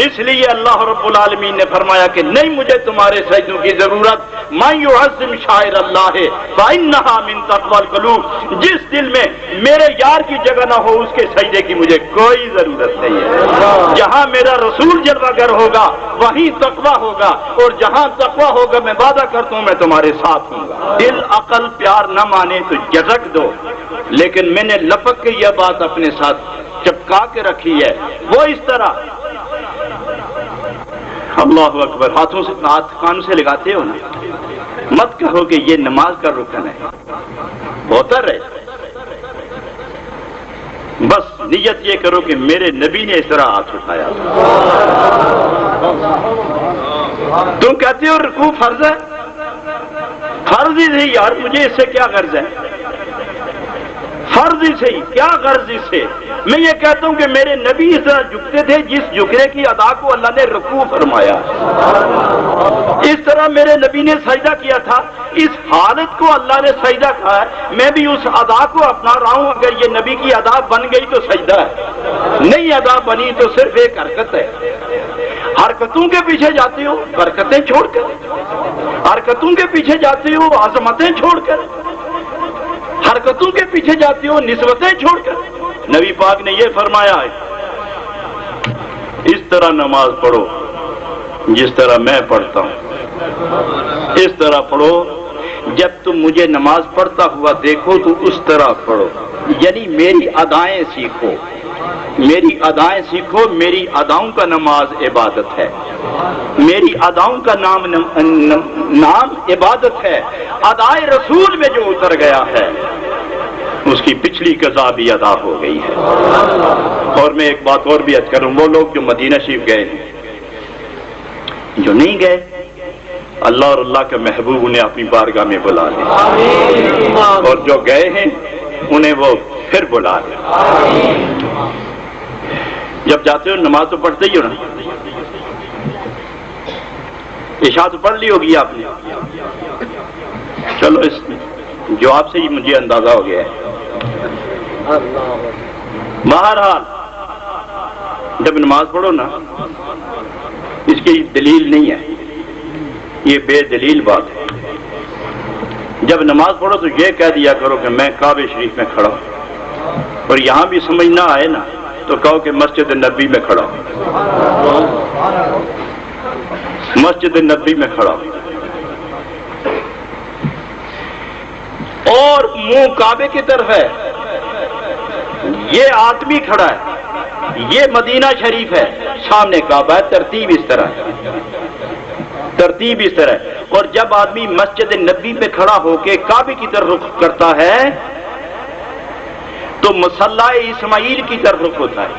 اس لیے اللہ رب العالمین نے فرمایا کہ نہیں مجھے تمہارے سجدوں کی ضرورت، من یعظم شعائر اللہ فإنہا من تقوی القلوب، جس دل میں میرے یار کی جگہ نہ ہو اس کے سجدے کی مجھے کوئی ضرورت نہیں ہے۔ جہاں میرا رسول جلوہ گر ہوگا وہیں تقوی ہوگا، اور جہاں تقوی ہوگا میں وعدہ کرتا ہوں میں تمہارے ساتھ ہوں گا۔ دل عقل پیار نہ مانے تو جھٹک دو، لیکن میں نے لپک کے یہ بات اپنے ساتھ چپکا کے رکھی ہے، وہ اس طرح اللہ اکبر. ہاتھ کانوں سے لگاتے ہو نا. مت کہو کہ یہ نماز کا رکن ہے، ہوتا رہے. بس نیت یہ کرو کہ میرے نبی نے اس طرح ہاتھ اٹھایا. تم کہتے ہو رکوع فرض ہے. فرض ہی صحیح یار، مجھے اس سے کیا غرض ہے؟ فرض ہی صحیح، کیا غرض اس سے؟ میں یہ کہتا ہوں کہ میرے نبی اس طرح جھکتے تھے جس جھکنے کی ادا کو اللہ نے رکوع فرمایا. اس طرح میرے نبی نے سجدہ کیا تھا، اس حالت کو اللہ نے سجدہ کہا ہے. میں بھی اس ادا کو اپنا رہا ہوں. اگر یہ نبی کی ادا بن گئی تو سجدہ ہے، نہیں ادا بنی تو صرف ایک حرکت ہے. حرکتوں کے پیچھے جاتے ہو برکتیں چھوڑ کر، حرکتوں کے پیچھے جاتے ہو عظمتیں چھوڑ کر، حرکتوں کے پیچھے جاتے ہو نسبتیں چھوڑ کر. نبی پاک نے یہ فرمایا ہے اس طرح نماز پڑھو جس طرح میں پڑھتا ہوں، اس طرح پڑھو. جب تم مجھے نماز پڑھتا ہوا دیکھو تو اس طرح پڑھو. یعنی میری ادائیں سیکھو، میری ادائیں سیکھو. میری اداؤں کا نماز عبادت ہے، میری اداؤں کا نام عبادت ہے. ادائے رسول میں جو اتر گیا ہے اس کی پچھلی قضا بھی ادا ہو گئی ہے. اور میں ایک بات اور بھی عرض کروں، وہ لوگ جو مدینہ شریف گئے ہیں، جو نہیں گئے، اللہ اور اللہ کے محبوب انہیں اپنی بارگاہ میں بلا لیں، اور جو گئے ہیں انہیں وہ پھر بلا لیں. جب جاتے ہو نماز تو پڑھتے ہی ہو نا. عشاء تو پڑھ لی ہوگی آپ نے. چلو اس جواب سے ہی مجھے اندازہ ہو گیا ہے. بہرحال جب نماز پڑھو نا، اس کی دلیل نہیں ہے، یہ بے دلیل بات ہے. جب نماز پڑھو تو یہ کہہ دیا کرو کہ میں کعبہ شریف میں کھڑا ہوں، اور یہاں بھی سمجھ نہ آئے نا تو کہو کہ مسجد نبی میں کھڑا ہوں، مسجد نبی میں کھڑا ہوں. اور منہ کعبے کی طرف ہے، یہ آدمی کھڑا ہے، یہ مدینہ شریف ہے، سامنے کعبہ ہے. ترتیب اس طرح ہے، ترتیب اس طرح ہے. اور جب آدمی مسجد نبی پہ کھڑا ہو کے کعبے کی طرف رخ کرتا ہے تو مصلی اسماعیل کی طرف رخ ہوتا ہے.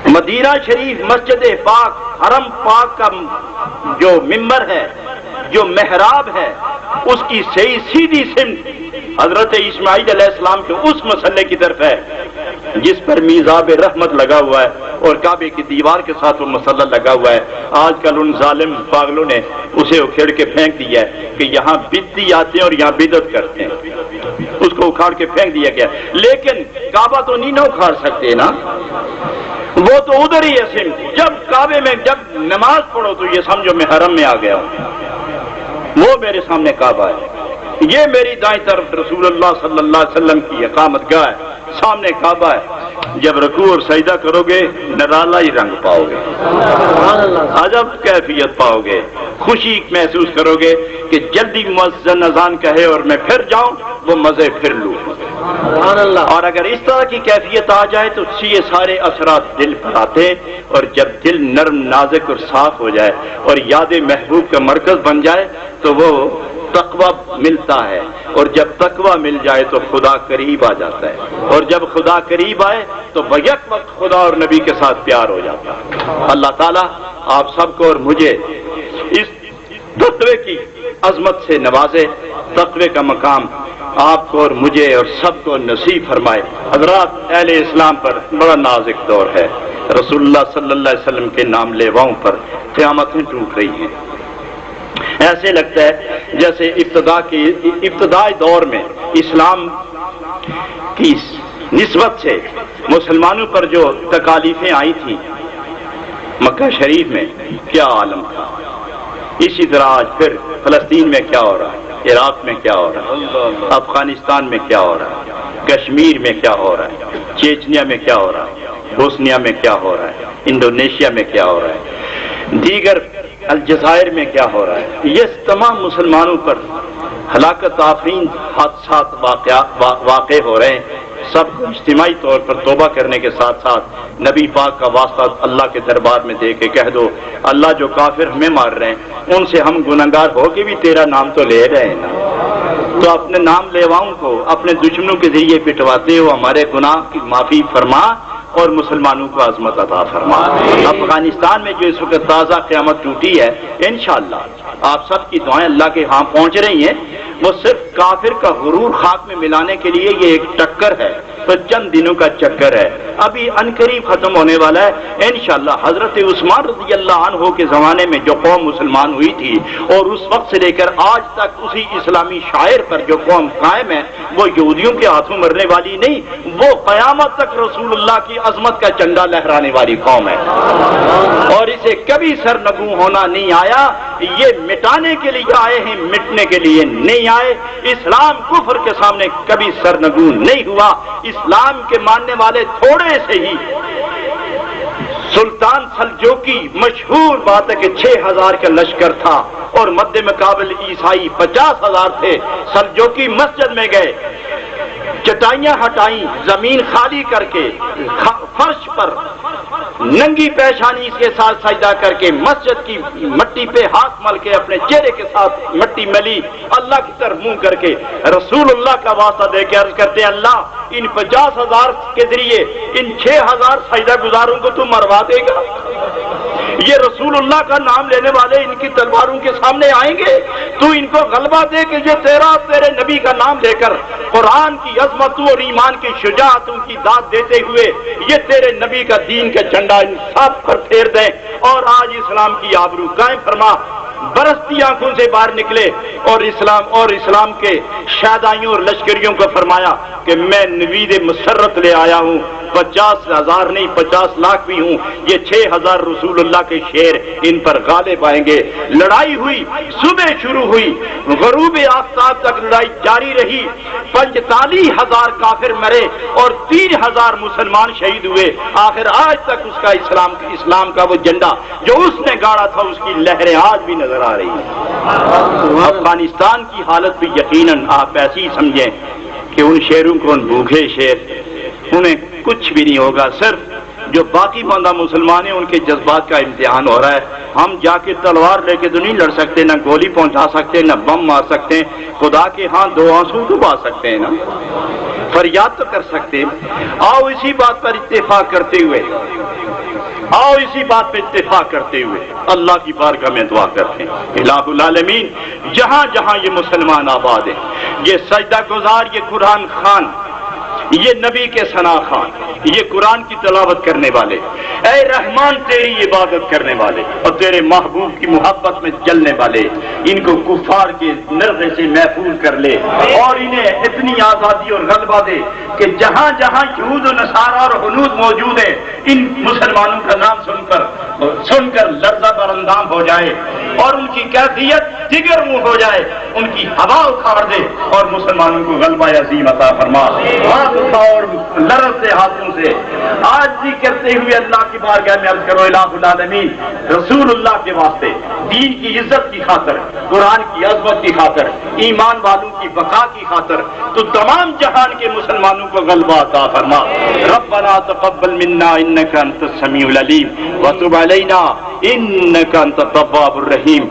مدینہ شریف مسجد پاک حرم پاک کا جو ممبر ہے، جو محراب ہے، اس کی صحیح سیدھی سمت حضرت اسماعیل علیہ السلام کے اس مسئلے کی طرف ہے جس پر میزاب رحمت لگا ہوا ہے، اور کعبے کی دیوار کے ساتھ وہ مسلح لگا ہوا ہے. آج کل ان ظالم پاگلوں نے اسے اکھیڑ کے پھینک دیا ہے کہ یہاں بدعتی آتے ہیں اور یہاں بدعت کرتے ہیں. اس کو اکھاڑ کے پھینک دیا گیا. لیکن کعبہ تو نہیں نہ اکھاڑ سکتے نا، وہ تو ادھر ہی ہے سمت. جب کعبے میں جب نماز پڑھو تو یہ سمجھو میں حرم میں آ گیا ہوں، وہ میرے سامنے کعبہ ہے. یہ میری دائیں طرف رسول اللہ صلی اللہ علیہ وسلم کی اقامت گاہ ہے، سامنے کعبہ ہے. جب رکوع اور سجدہ کرو گے نرالا ہی رنگ پاؤ گے، عجب کیفیت پاؤ گے، خوشی محسوس کرو گے کہ جلدی مؤذن اذان کہے اور میں پھر جاؤں، وہ مزے پھر لوں. اور اگر اس طرح کی کیفیت آ جائے تو یہ سارے اثرات دل پر آتے، اور جب دل نرم نازک اور صاف ہو جائے اور یاد محبوب کا مرکز بن جائے تو وہ تقوی ملتا ہے. اور جب تقوی مل جائے تو خدا قریب آ جاتا ہے، اور جب خدا قریب آئے تو بیک وقت خدا اور نبی کے ساتھ پیار ہو جاتا ہے. اللہ تعالیٰ آپ سب کو اور مجھے اس تقوی کی عظمت سے نوازے. تقوی کا مقام آپ کو اور مجھے اور سب کو نصیب فرمائے. حضرات، اہل اسلام پر بڑا نازک دور ہے. رسول اللہ صلی اللہ علیہ وسلم کے نام لیواؤں پر قیامتیں ٹوٹ رہی ہیں. ایسے لگتا ہے جیسے ابتدائی دور میں اسلام کی نسبت سے مسلمانوں پر جو تکالیفیں آئی تھیں مکہ شریف میں، کیا عالم تھا. اسی طرح آج پھر فلسطین میں کیا ہو رہا ہے، عراق میں کیا ہو رہا ہے، افغانستان میں کیا ہو رہا ہے، کشمیر میں کیا ہو رہا ہے، چیچنیا میں کیا ہو رہا ہے، بوسنیا میں کیا ہو رہا ہے، انڈونیشیا میں کیا ہو رہا ہے، دیگر الجزائر میں کیا ہو رہا ہے. یہ تمام مسلمانوں پر ہلاکت آفرین حادثات واقع ہو رہے ہیں. سب کو اجتماعی طور پر توبہ کرنے کے ساتھ ساتھ نبی پاک کا واسطہ اللہ کے دربار میں دے کے کہہ دو اللہ جو کافر ہمیں مار رہے ہیں ان سے ہم گنہگار ہو کے بھی تیرا نام تو لے رہے ہیں نا، تو اپنے نام لیواؤں کو اپنے دشمنوں کے ذریعے پٹواتے ہو ہمارے گناہ کی معافی فرما اور مسلمانوں کو عظمت عطا فرما۔ افغانستان میں جو اس وقت تازہ قیامت ٹوٹی ہے انشاءاللہ آپ سب کی دعائیں اللہ کے ہاں پہنچ رہی ہیں، وہ صرف کافر کا غرور خاک میں ملانے کے لیے یہ ایک ٹکر ہے، تو چند دنوں کا چکر ہے، ابھی عنقریب ختم ہونے والا ہے انشاءاللہ۔ حضرت عثمان رضی اللہ عنہ کے زمانے میں جو قوم مسلمان ہوئی تھی اور اس وقت سے لے کر آج تک اسی اسلامی شاعر پر جو قوم قائم ہے وہ یہودیوں کے ہاتھوں مرنے والی نہیں، وہ قیامت تک رسول اللہ کی عظمت کا جھنڈا لہرانے والی قوم ہے، اور اسے کبھی سرنگوں ہونا نہیں آیا۔ یہ مٹانے کے لیے آئے ہیں، مٹنے کے لیے نہیں آئے۔ اسلام کفر کے سامنے کبھی سرنگوں نہیں ہوا۔ اسلام کے ماننے والے تھوڑے سے ہی، سلطان سلجوقی مشہور بات ہے کہ 6000 کا لشکر تھا اور مد مقابل عیسائی 50,000 تھے۔ سلجوقی مسجد میں گئے، چٹائیاں ہٹائیں، زمین خالی کر کے فرش پر ننگی پیشانی کے ساتھ سجدہ کر کے مسجد کی مٹی پہ ہاتھ مل کے اپنے چہرے کے ساتھ مٹی ملی، اللہ کی طرف منہ کر کے رسول اللہ کا واسطہ دے کے عرض کرتے اللہ ان 50,000 کے ذریعے ان 6,000 سجدہ گزاروں کو تو مروا دے گا؟ یہ رسول اللہ کا نام لینے والے ان کی تلواروں کے سامنے آئیں گے؟ تو ان کو غلبہ دے کہ یہ تیرے نبی کا نام لے کر قرآن کی عظمتوں اور ایمان کی شجاعتوں کی داد دیتے ہوئے یہ تیرے نبی کا دین کا جھنڈا ان سب پر پھیر دیں اور آج اسلام کی آبرو قائم فرما۔ برستی آنکھوں سے باہر نکلے اور اسلام کے شہدائیوں اور لشکریوں کو فرمایا کہ میں نوید مسرت لے آیا ہوں، 50,000 نہیں 50 لاکھ بھی ہوں، یہ 6,000 رسول اللہ کے شیر ان پر غالب آئیں گے۔ لڑائی ہوئی، صبح شروع ہوئی، غروب آفتاب تک لڑائی جاری رہی، 45,000 کافر مرے اور 3,000 مسلمان شہید ہوئے۔ آخر آج تک اس کا اسلام کا وہ جھنڈا جو اس نے گاڑا تھا اس کی لہریں آج بھی نظر آ رہی ہیں۔ افغانستان کی حالت بھی یقیناً آپ ایسی سمجھیں کہ ان شیروں کو، ان بھوکے شیر، انہیں کچھ بھی نہیں ہوگا، صرف جو باقی بندہ مسلمان ہیں ان کے جذبات کا امتحان ہو رہا ہے۔ ہم جا کے تلوار لے کے تو نہیں لڑ سکتے، نہ گولی پہنچا سکتے، نہ بم مار سکتے، خدا کے ہاں 2 آنسو ڈبا سکتے ہیں نا، فریاد تو کر سکتے ہیں۔ آؤ اسی بات پر اتفاق کرتے ہوئے اللہ کی بارگاہ میں دعا کرتے ہیں الہ العالمین جہاں جہاں یہ مسلمان آباد ہیں، یہ سجدہ گزار، یہ قرآن خوان، یہ نبی کے ثنا خوان، یہ قرآن کی تلاوت کرنے والے، اے رحمان تیری عبادت کرنے والے اور تیرے محبوب کی محبت میں جلنے والے، ان کو کفار کے نرغے سے محفوظ کر لے اور انہیں اتنی آزادی اور غلبہ دے کہ جہاں جہاں یہود و نصارہ اور ہنود موجود ہیں ان مسلمانوں کا نام سن کر لرزہ براندام ہو جائے اور ان کی کیفیت جگر منہ ہو جائے، ان کی ہوا اکھاڑ دے اور مسلمانوں کو غلبہ عظیم عطا فرما۔ ہاتھ اٹھاؤ اور لرزتے ہاتھوں سے آج بھی کرتے ہوئے اللہ کی بارگاہ میں عرض کرو الہ العالمین رسول اللہ کے واسطے، دین کی عزت کی خاطر، قرآن کی عظمت کی خاطر، ایمان والوں کی بقا کی خاطر تو تمام جہان کے مسلمانوں کو غلبہ عطا فرما۔ ربنا تقبل منا انک انت السمیع العلیم وتب علینا انک انت التواب الرحیم۔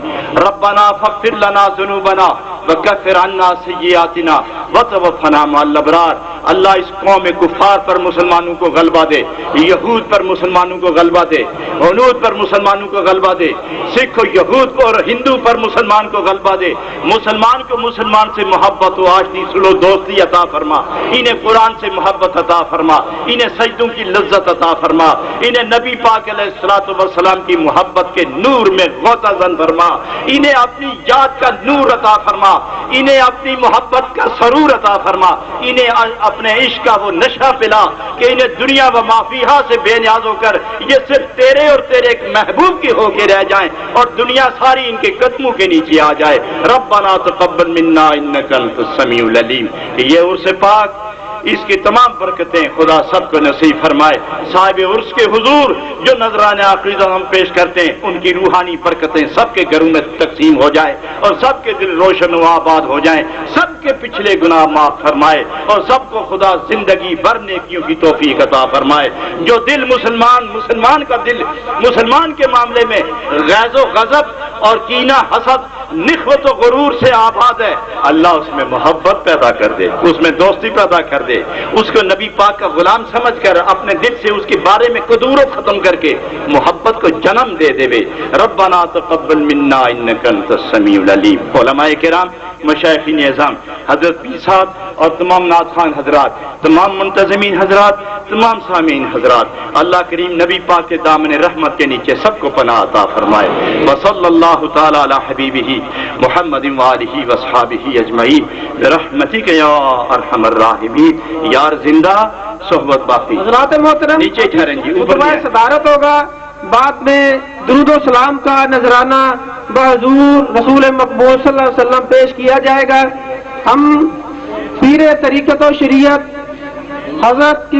ربنا فاغفر لنا ذنوبنا وکفر عنا سیئاتنا وتوفنا مع الابرار۔ اللہ اس قوم کفار پر مسلمانوں کو غلبہ دے، یہود پر مسلمانوں کو غلبہ دے، ہنود پر مسلمانوں کو غلبہ دے، سکھ و یہود اور ہندو پر مسلمان کو غلبہ دے، مسلمان کو مسلمان سے محبت و آشتی سلو دوستی عطا فرما، انہیں قرآن سے محبت عطا فرما، انہیں سجدوں کی لذت عطا فرما، انہیں نبی پاک علیہ الصلوۃ والسلام کی محبت کے نور میں غوطہ زن فرما، انہیں اپنی یاد کا نور عطا فرما، انہیں اپنی محبت کا سرور عطا فرما، انہیں اپنے عشق کا وہ نشہ پلا کہ انہیں دنیا و ما فیہا سے بے نیاز ہو کر یہ صرف تیرے اور تیرے ایک محبوب کے ہو کے رہ جائیں اور دنیا ساری ان کے قدموں کے نیچے آ جائے۔ ربنا تقبل منا انک انت السمیع العلیم۔ یہ عرس پاک اس کی تمام برکتیں خدا سب کو نصیب فرمائے. صاحب عرس کے حضور جو نذرانہ عقیدہ ہم پیش کرتے ہیں ان کی روحانی برکتیں سب کے گھروں میں تقسیم ہو جائے اور سب کے دل روشن و آباد ہو جائیں, سب کے پچھلے گناہ معاف فرمائے اور سب کو خدا زندگی بھر نیکیوں کی توفیق عطا فرمائے. جو دل مسلمان کا دل مسلمان کے معاملے میں غیظ و غضب اور کینہ حسد نخوت و غرور سے آباد ہے, اللہ اس میں محبت پیدا کر دے, اس میں دوستی پیدا کر دے, اس کو نبی پاک کا غلام سمجھ کر اپنے دل سے اس کے بارے میں قدور و ختم کر کے محبت کو جنم دے دے. ربنا تقبل منا انک انت السمیع العلیم. علماء کرام, مشائخین اعظام, حضرت پیر صاحب اور تمام نعت خوان حضرات, تمام منتظمین حضرات, تمام سامعین حضرات, اللہ کریم نبی پاک کے دامن رحمت کے نیچے سب کو پناہ عطا فرمائے. وصلی اللہ تعالی علی حبیبہ محمد وآلہ واصحابہ اجمعین برحمتک یا ارحم الراحمین. یار زندہ صحبت باقی. حضرات محترم, نیچے ٹھہریں جی, اوپر خطبہ صدارت ہوگا, بعد میں درود و سلام کا نذرانہ بحضور رسول مقبول صلی اللہ علیہ وسلم پیش کیا جائے گا. ہم پیر طریقت و شریعت حضرت کی